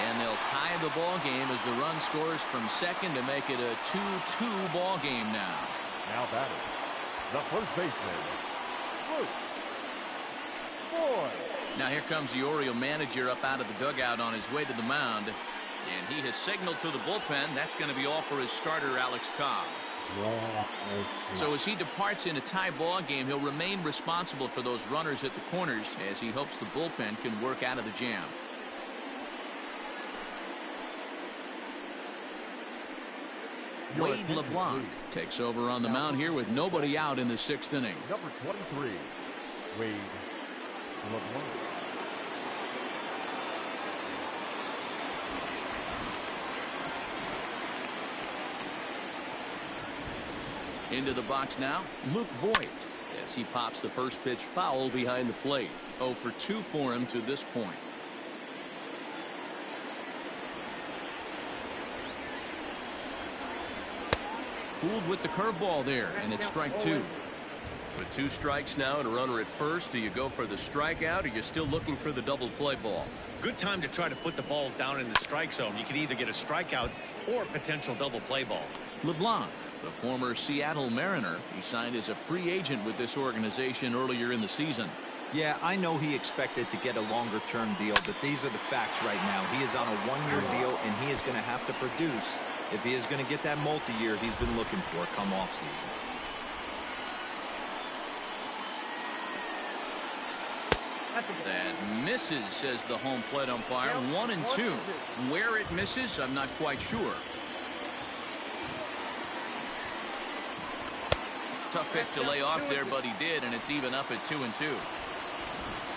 And they'll tie the ball game as the run scores from second to make it a 2-2 ball game now. Now batting, the first baseman, Luke Boyd. Now here comes the Oriole manager up out of the dugout on his way to the mound. And he has signaled to the bullpen that's going to be all for his starter, Alex Cobb. So as he departs in a tie ball game, he'll remain responsible for those runners at the corners as he hopes the bullpen can work out of the jam. Wade LeBlanc takes over on the mound here with nobody out in the 6th inning. Number 23, Wade LeBlanc. Into the box now, Luke Voigt, as he pops the first pitch foul behind the plate. 0 for 2 for him to this point. Fooled with the curveball there, and it's strike 2. With 2 strikes now and a runner at first, do you go for the strikeout or you're still looking for the double play ball? Good time to try to put the ball down in the strike zone. You can either get a strikeout or a potential double play ball. LeBlanc, the former Seattle Mariner, he signed as a free agent with this organization earlier in the season. Yeah, I know he expected to get a longer-term deal, but these are the facts right now. He is on a 1-year deal, and he is going to have to produce if he is going to get that multi-year he's been looking for come off-season. That misses, says the home plate umpire. 1 and 2. Where it misses, I'm not quite sure. Tough pitch to lay off there, but he did, and it's even up at 2 and 2.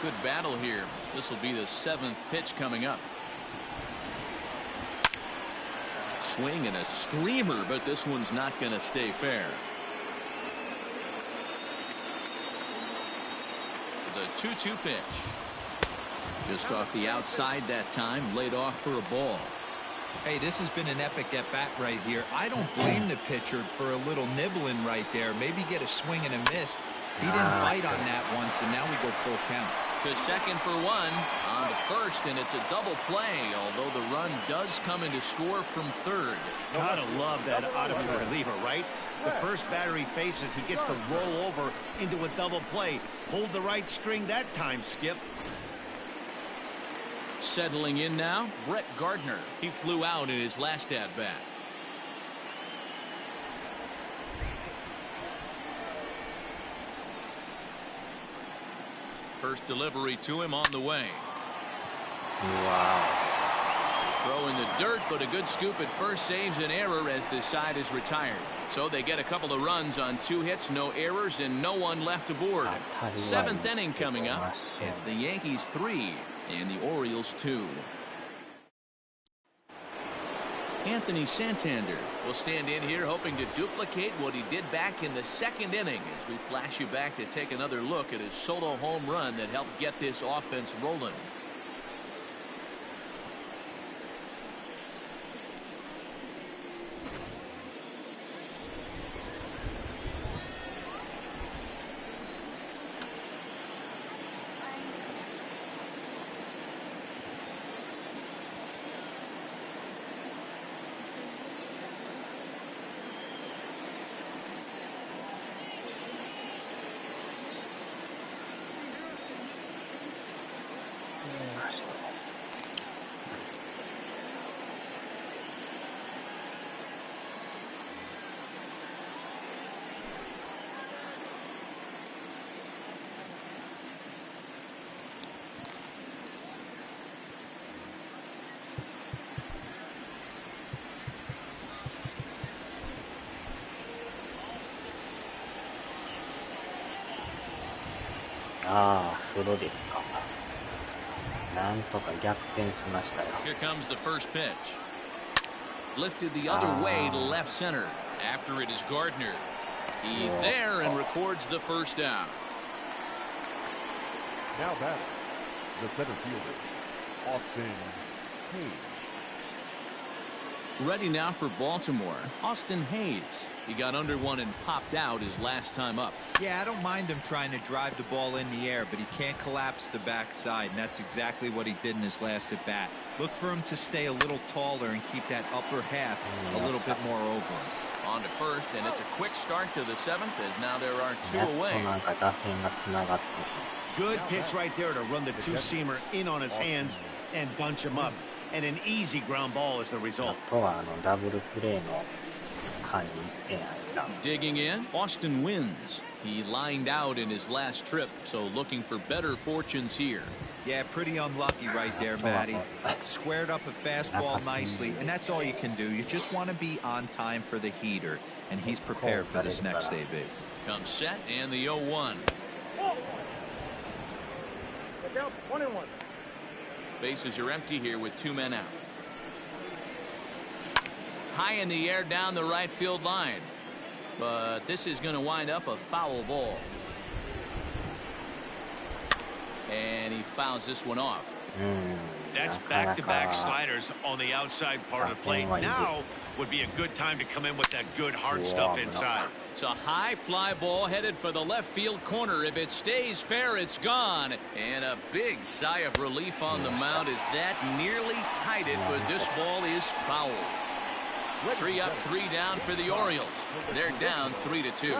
Good battle here. This will be the 7th pitch coming up. Swing and a screamer, but this one's not going to stay fair. The 2-2 pitch. Just off the outside that time, laid off for a ball. Hey, this has been an epic at-bat right here. I don't blame the pitcher for a little nibbling right there. Maybe get a swing and a miss. He didn't bite on that once, and now we go full count. To second for 1 on the first, and it's a double play, although the run does come in to score from third. Gotta love that out of his reliever, right? The first batter he faces, he gets to roll over into a double play. Pulled the right string that time, Skip. Settling in now, Brett Gardner. He flew out in his last at-bat. First delivery to him on the way. Wow. Throw in the dirt, but a good scoop at first saves an error as this side is retired. So they get a couple of runs on 2 hits, no errors, and no one left aboard. 7th inning coming up. It's the Yankees 3 and the Orioles 2. Anthony Santander will stand in here hoping to duplicate what he did back in the 2nd inning as we flash you back to take another look at his solo home run that helped get this offense rolling.風呂ですか。なんとか逆転しましたよ。Here comes the first pitch. Lifted the other way to left center. After it is Gardner. He's there and records the first down. Now batting, the center fielder, Austin Hayes. Ready now for Baltimore, Austin Hayes. He got under one and popped out his last time up. Yeah, I don't mind him trying to drive the ball in the air, but he can't collapse the backside, and that's exactly what he did in his last at bat. Look for him to stay a little taller and keep that upper half a little bit more over him. On to first, and it's a quick start to the 7th as now there are 2 away. Good pitch right there to run the 2-seamer in on his hands and bunch him up. and an easy ground ball is the あ result. とはダブルプレーの間に1点入った。 Digging in, Austin wins. He lined out in his last trip, so looking for better fortunes here. Yeah, pretty unlucky right there, Matty. Squared up a fastball nicely, and that's all you can do. You just want to be on time for the heater, and he's prepared for this next AB. Comes set and the 0-1. Bases are empty here with 2 men out. High in the air down the right field line. But this is going to wind up a foul ball. And he fouls this one off. That's back-to-back sliders on the outside part of the plate. Now would be a good time to come in with that good hard stuff inside. It's a high fly ball headed for the left field corner. If it stays fair, it's gone. And a big sigh of relief on the mound as that nearly tied it, but this ball is foul. 3 up, 3 down for the Orioles. They're down 3-2.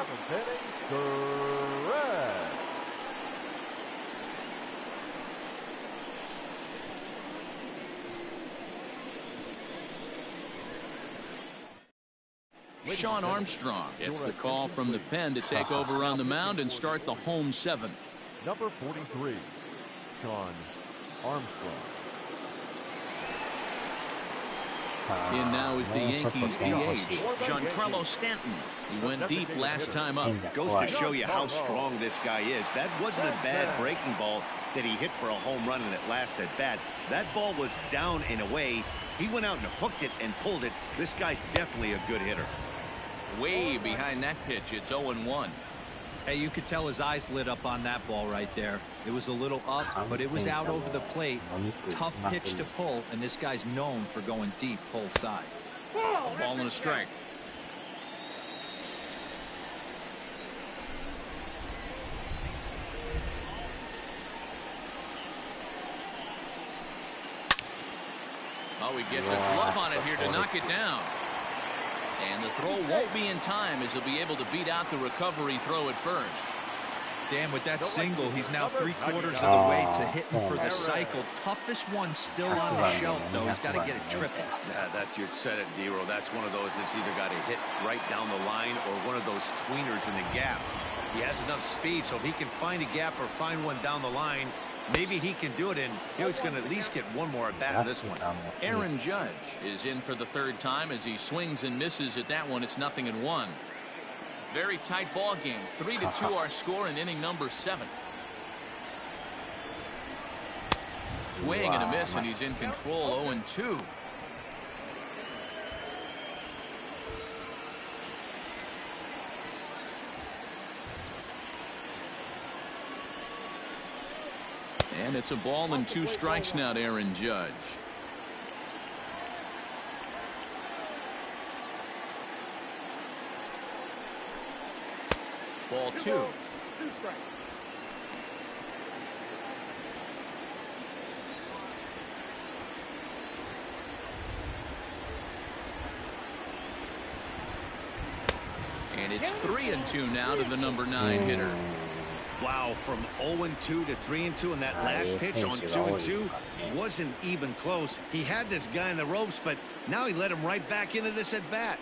Sean Armstrong gets the call from the pen to take over on the mound and start the home 7th. Number 43, Sean Armstrong. In now is the Yankees DH, Giancarlo Stanton. He went deep last time up. Goes to show you how strong this guy is. That wasn't a bad breaking ball that he hit for a home run in that last at bat. That ball was down and away. He went out and hooked it and pulled it. This guy's definitely a good hitter. Way behind that pitch, it's 0-1. Hey, you could tell his eyes lit up on that ball right there. It was a little up, but it was out over the plate. Tough pitch to pull, and this guy's known for going deep pull side. Ball and a strike. Oh, he gets a glove on it here to knock it down. And the throw won't be in time as he'll be able to beat out the recovery throw at first. Dan, with that single, he's now 3/4 of the way to hitting for the cycle. Toughest one still on the shelf, though. He's got to get it triple. Yeah, you said it, D-Roll. That's one of those that's either got to hit right down the line or one of those tweeners in the gap. He has enough speed, so if he can find a gap or find one down the line, maybe he can do it, and he's going to at least get one more at bat in this one. Aaron Judge is in for the 3rd time as he swings and misses at that one. It's 0-1. Very tight ball game. 3-2 our score in inning number 7. Swing and a miss, and he's in control. 0-2. And it's a ball and 2 strikes now to Aaron Judge. Ball 2. And it's 3-2 now to the number 9 hitter. Wow, from 0-2 to 3-2, and that last pitch on 2-2 wasn't even close. He had this guy in the ropes, but now he let him right back into this at bat.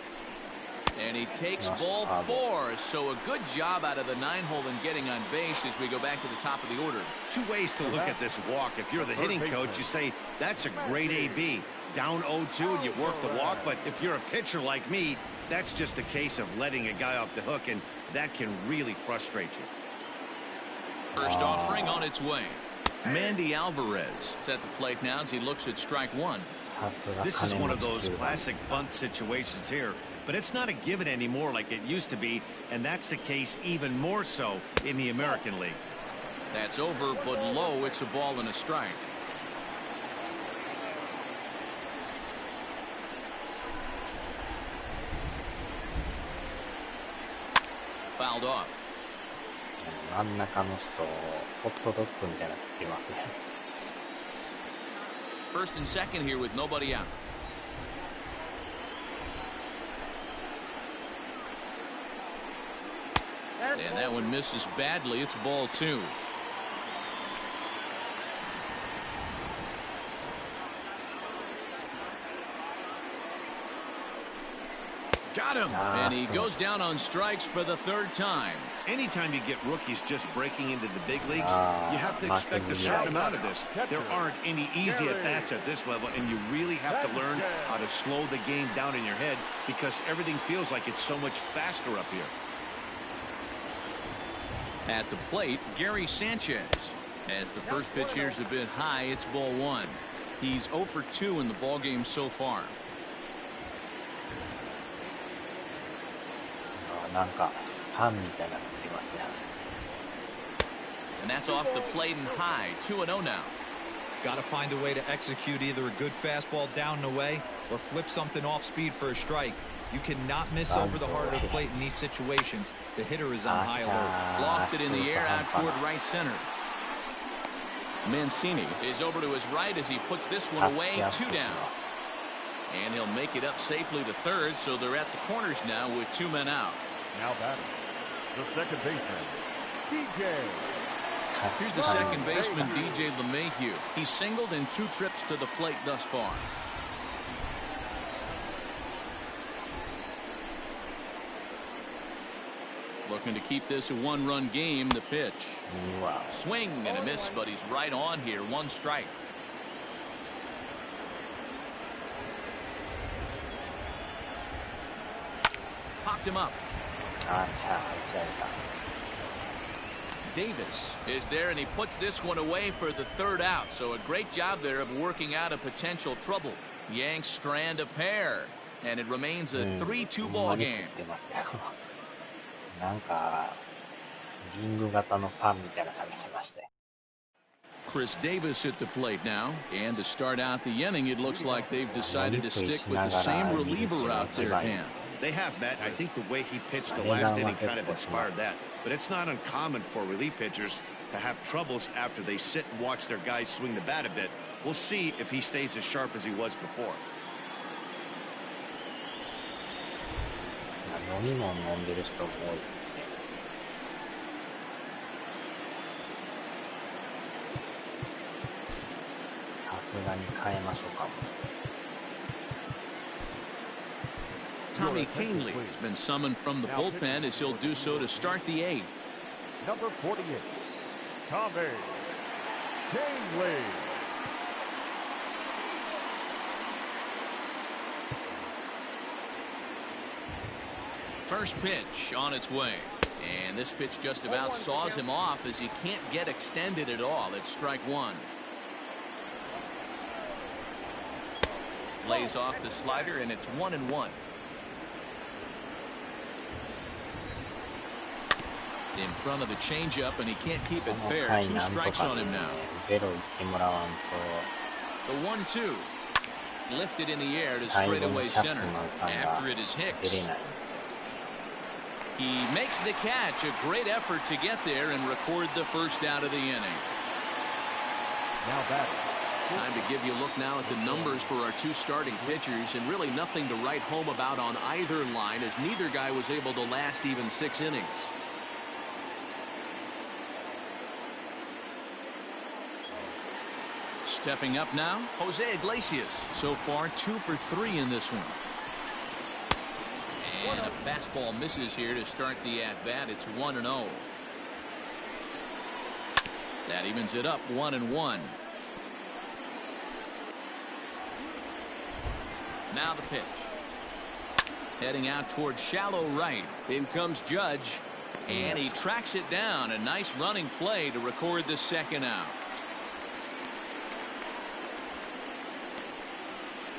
And he takes ball 4, so a good job out of the 9-hole in getting on base as we go back to the top of the order. 2 ways to look at this walk. If you're the hitting coach, you say that's a great AB. Down 0-2 and you work the walk, but if you're a pitcher like me, that's just a case of letting a guy off the hook, and that can really frustrate you. First offering on its way. Mandy Alvarez is at the plate now as he looks at strike 1. This is one of those classic bunt situations here, but it's not a given anymore like it used to be, and that's the case even more so in the American League. That's over, but low. It's a ball and a strike. Fouled off. 真ん中の人、ホットドッグみたいなのつけますね。First and second here with nobody out. And that one misses badly. It's ball 2. Got him. And he goes down on strikes for the third time. Anytime you get rookies just breaking into the big leagues, you have to expect a certain amount of this. There aren't any easy at-bats at this level, and you really have to learn how to slow the game down in your head because everything feels like it's so much faster up here. At the plate, Gary Sanchez. As the first pitch here is a bit high, it's ball one. He's 0 for 2 in the ballgame so far. And that's off the plate and high. 2-0 now. Got to find a way to execute either a good fastball down and away or flip something off speed for a strike. You cannot miss over the heart of the plate in these situations. The hitter is on high alert. Lofted in the air out toward right center. Mancini is over to his right as he puts this one away. 2 down. And he'll make it up safely to third, so they're at the corners now with 2 men out. Now batting, the second baseman, DJ. Here's the second baseman, DJ LeMahieu. He's singled in 2 trips to the plate thus far. Looking to keep this a 1-run game. The pitch. Wow. Swing and a miss, but he's right on here. 1 strike. Popped him up. Davis is there, and he puts this one away for the 3rd out. So a great job there of working out a potential trouble. Yanks strand a pair, and it remains a 3-2 ball game. Chris Davis at the plate now, and to start out the inning, it looks like they've decided to stick with the same reliever out there, Cam. They have, Matt. I think the way he pitched the last inning kind of inspired that. But it's not uncommon for relief pitchers to have troubles after they sit and watch their guys swing the bat a bit. We'll see if he stays as sharp as he was before. Tommy Canley has been summoned from the bullpen as he'll do so to start the 8th. Number 48, Tommy Canley. First pitch on its way. And this pitch just about saws him off as he can't get extended at all. It's strike 1. Lays off the slider, and it's 1-1. In front of the changeup, and he can't keep it fair. 2 strikes on him now. The 1-2. Lifted in the air to straightaway center. After it is Hicks. He makes the catch. A great effort to get there and record the first out of the inning. Now batting. Time to give you a look now at the numbers for our 2 starting pitchers, and really nothing to write home about on either line, as neither guy was able to last even 6 innings. Stepping up now, Jose Iglesias. So far 2 for 3 in this one. And a fastball misses here to start the at-bat. It's 1-0. That evens it up 1-1. Now the pitch. Heading out towards shallow right. In comes Judge. And he tracks it down. A nice running play to record the 2nd out.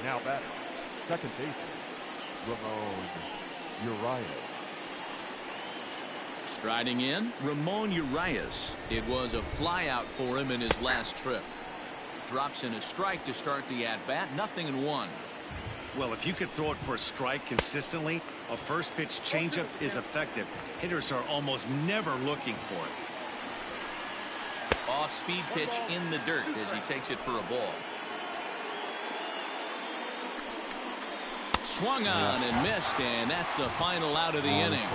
Now batting, second baseman, Ramon Urias. Striding in, Ramon Urias. It was a flyout for him in his last trip. Drops in a strike to start the at-bat. 0-1. Well, if you could throw it for a strike consistently, a first pitch changeup is effective. Hitters are almost never looking for it. Off-speed pitch in the dirt as he takes it for a ball. Swung on and missed, and that's the final out of the inning.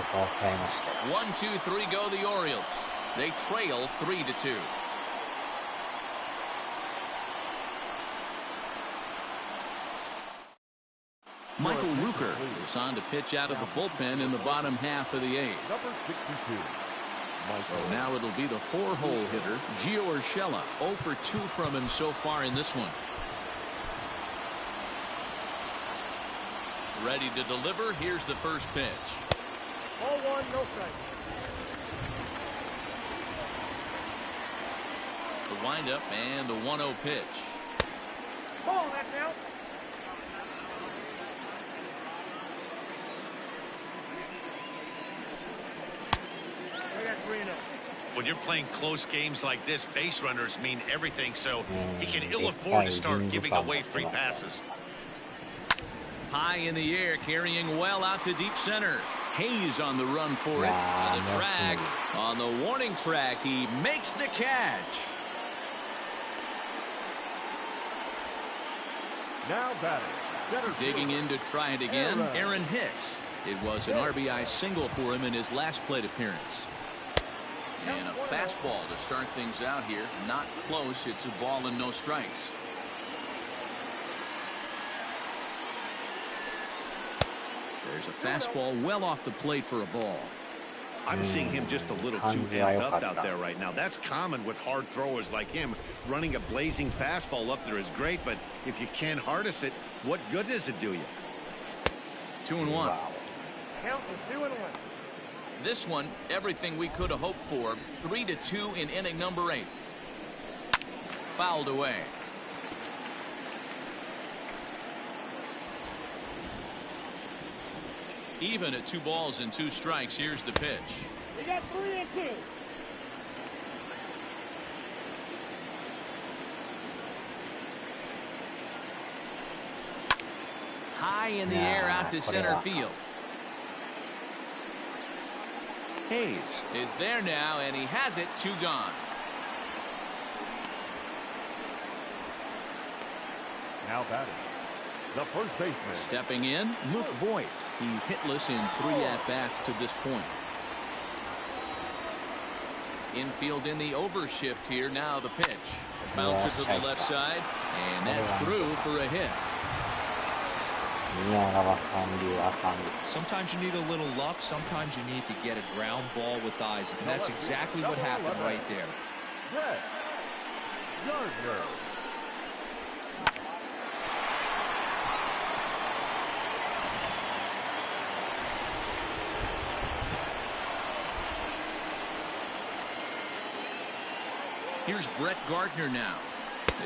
1-2-3 go the Orioles. They trail 3-2. Michael Rooker is on to pitch out of the bullpen in the bottom half of the eighth. Number 62. So now it'll be the 4-hole hitter, Gio Urshela. 0 for 2 from him so far in this one. Ready to deliver. Here's the first pitch. 0-1, no strike. The windup and the 1-0 pitch. Ball, that's out. When you're playing close games like this, base runners mean everything, so he can ill afford to start giving away free passes. High in the air, carrying well out to deep center. Hayes on the run for it. On the track, on the warning track, he makes the catch. Now batting. Center Digging field. in to try it again, Aaron Hicks. It was an RBI single for him in his last plate appearance. And a fastball to start things out here. Not close. It's a ball and no strikes. There's a fastball well off the plate for a ball. I'm seeing him just a little too amped up out there right now. That's common with hard throwers like him. Running a blazing fastball up there is great, but if you can't harness it, what good does it do you? 2-1. Count is 2-1. This one, everything we could have hoped for. 3-2 in inning number 8. Fouled away. Even at 2 balls and 2 strikes. Here's the pitch. We got 3-2. High in the air out to center field. Hayes is there now, and he has it. 2 gone. Now batting. The first baseman. Stepping in, Luke Voigt. He's hitless in 3 at-bats to this point. Infield in the overshift here. Now the pitch. Bouncer to the left side, and that's through for a hit. Sometimes you need a little luck. Sometimes you need to get a ground ball with eyes. And that's exactly what happened right there. Red. Gardner. Here's Brett Gardner now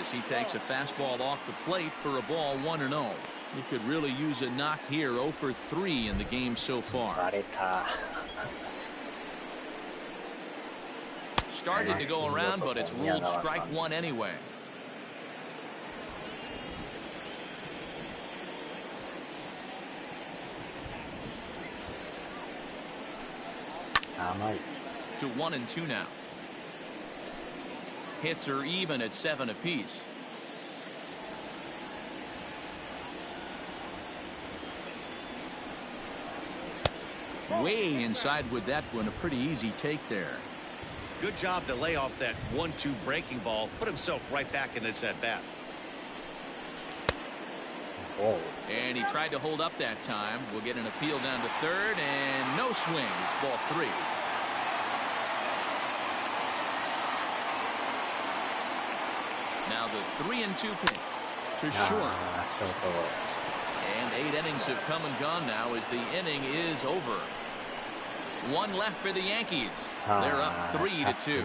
as he takes a fastball off the plate for a ball. 1-0. He could really use a knock here. 0 for 3 in the game so far. Started to go around, but it's ruled strike 1 anyway. To 1-2 now. Hits are even at 7 apiece. Way inside with that one. A pretty easy take there. Good job to lay off that 1-2 breaking ball. Put himself right back in this at-bat. And he tried to hold up that time. We'll get an appeal down to third, and no swing. It's ball 3. Now the 3-2 pitch to short. And 8 innings have come and gone now as the inning is over. 1 left for the Yankees. They're up 3-2.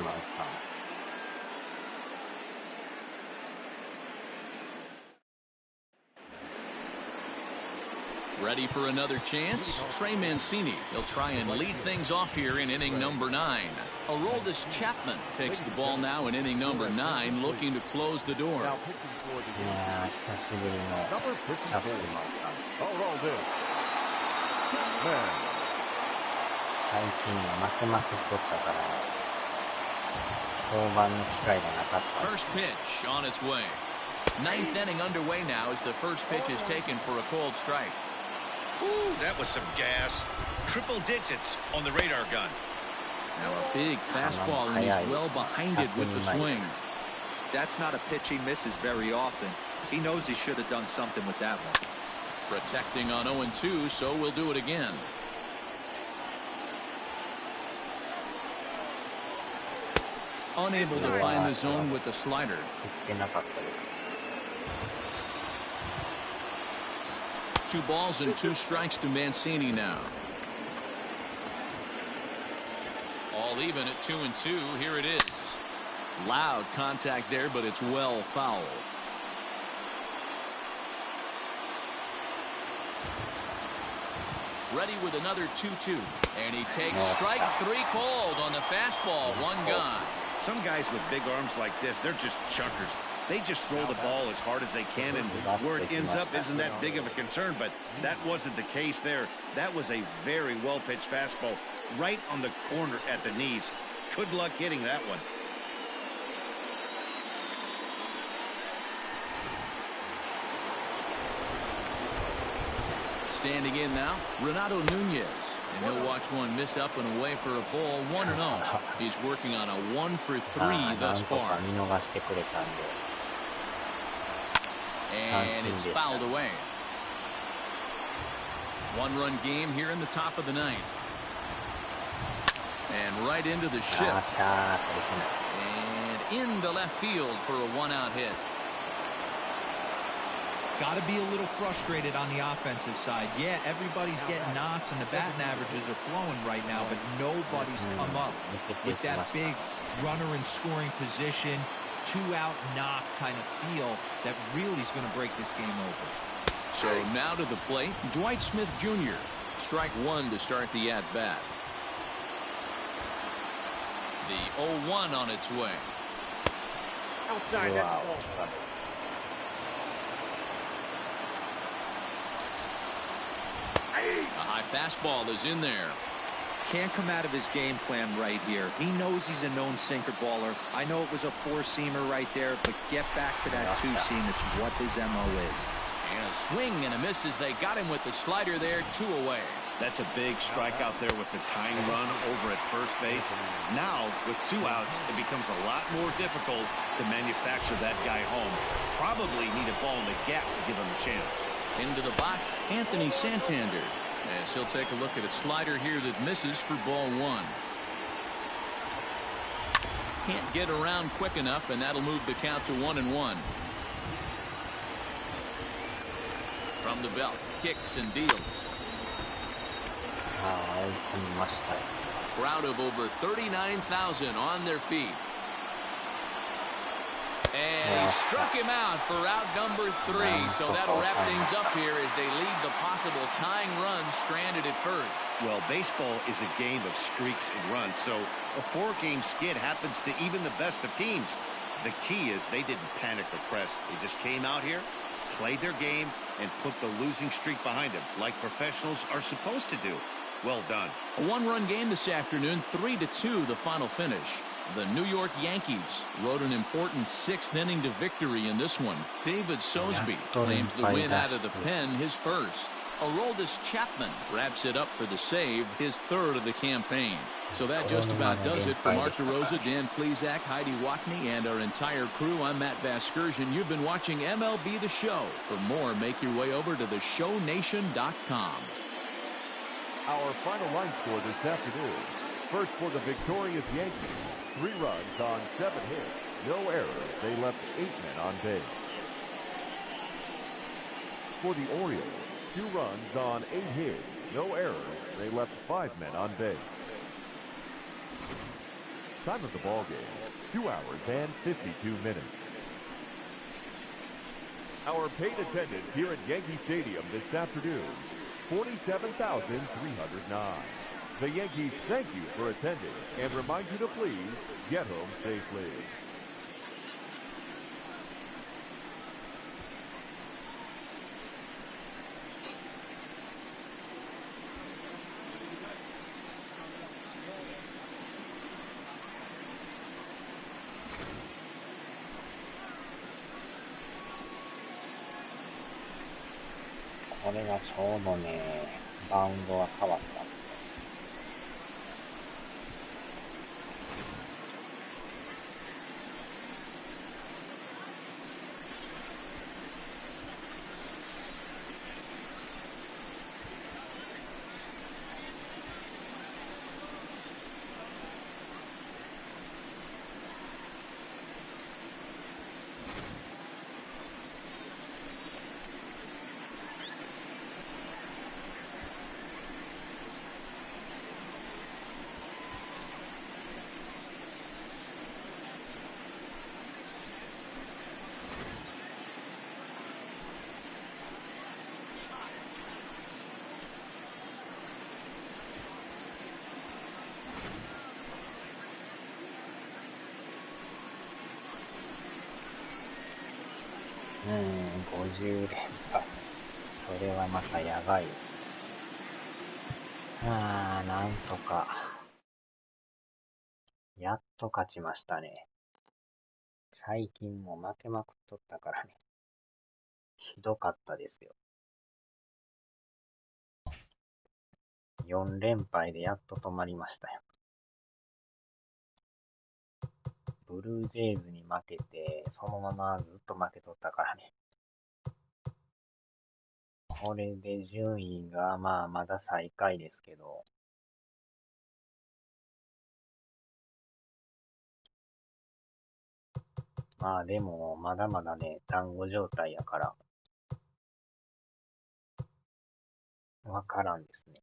Ready for another chance? Trey Mancini. He'll try and lead things off here in inning number 9. Aroldis Chapman takes the ball now in inning number 9, looking to close the door. Now pitching for the number 52. Aroldis Chapman. First pitch on its way. 9th inning underway now as the first pitch is taken for a cold strike. Ooh, that was some gas. Triple digits on the radar gun. Now a big fastball, and he's well behind it with the swing. That's not a pitch he misses very often. He knows he should have done something with that one. Protecting on 0-2, so we'll do it again. Unable to find the zone with the slider. Two balls and two strikes to Mancini now. All even at 2-2. Here it is. Loud contact there, but it's well foul. Ready with another 2-2. And he takes strike three called on the fastball. One gone. Some guys with big arms like this, they're just chuckers. They just throw the ball as hard as they can, and where it ends up isn't that big of a concern, but that wasn't the case there. That was a very well-pitched fastball right on the corner at the knees. Good luck hitting that one. Standing in now, Renato Nunez. And he'll watch one miss up and away for a ball, 1-0. He's working on a 1-for-3 thus far. And it's fouled away. One-run game here in the top of the ninth. And right into the shift. And into left field for a one-out hit. Got to be a little frustrated on the offensive side. Yeah, everybody's getting knocks and the batting averages are flowing right now, but nobody's come up with that big runner in scoring position, two-out knock kind of feel that really is going to break this game open. So now to the plate, Dwight Smith Jr. Strike one to start the at-bat. The 0-1 on its way. Outside that ball. A high fastball is in there. Can't come out of his game plan right here. He knows he's a known sinker baller. I know it was a four-seamer right there, but get back to that two-seam. It's what his MO is. And a swing and a miss as they got him with the slider there, 2 away. That's a big strikeout there with the tying run over at first base. Now, with 2 outs, it becomes a lot more difficult to manufacture that guy home. Probably need a ball in the gap to give him a chance. Into the box, Anthony Santander. As he'll take a look at a slider here that misses for ball 1. Can't get around quick enough, and that'll move the count to 1-1. From the belt, kicks and deals. Crowd of over 39,000 on their feet. And he struck him out for out number 3. So that'll wrap things up here as they leave the possible tying run stranded at first. Well, baseball is a game of streaks and runs, so a 4-game skid happens to even the best of teams. The key is they didn't panic or press. They just came out here, played their game, and put the losing streak behind them, like professionals are supposed to do. Well done. A 1-run game this afternoon, 3-2 the final finish. The New York Yankees rode an important 6th inning to victory in this one. David Sosby claims the win out of the pen, his first. Aroldis Chapman wraps it up for the save, his 3rd of the campaign. So that just about does it for Mark DeRosa, Dan Plesac, Heidi Wackney, and our entire crew. I'm Matt Vasgersian. You've been watching MLB The Show. For more, make your way over to theshownation.com. Our final line score this afternoon. First for the victorious Yankees. 3 runs on 7 hits. No errors. They left 8 men on base. For the Orioles, 2 runs on 8 hits. No errors. They left 5 men on base. Time of the ball game, 2 hours and 52 minutes. Our paid attendance here at Yankee Stadium this afternoon, 47,309. The Yankees thank you for attending and remind you to please get home safely.これがちょうどね、バウンドが変わった。50連敗。それはまたやばい。なんとか。やっと勝ちましたね。最近も負けまくっとったからね。ひどかったですよ。4連敗でやっと止まりましたよ。ブルージェイズに負けて、そのままずっと負けとったからね。これで順位がまだ最下位ですけど、でもまだまだね、団子状態やからわからんですね。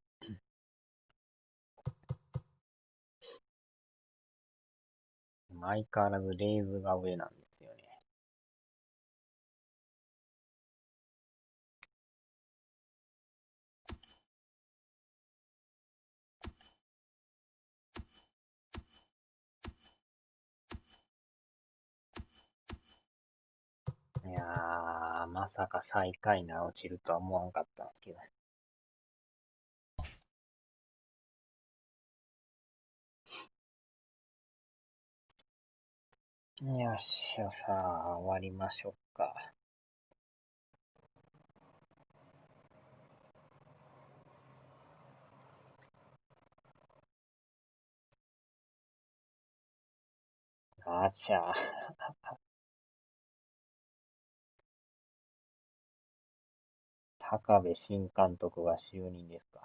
相変わらずレイズが上なんですよね。いやー、まさか最下位に落ちるとは思わんかったんですけど。よっしゃ、さあ、終わりましょうか。あちゃ。高部新監督が就任ですか。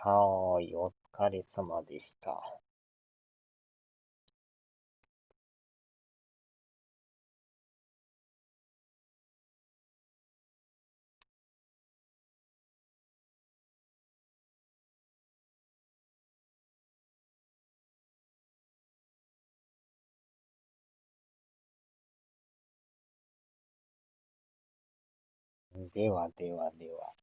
はーい、お疲れ様でした。ではではでは。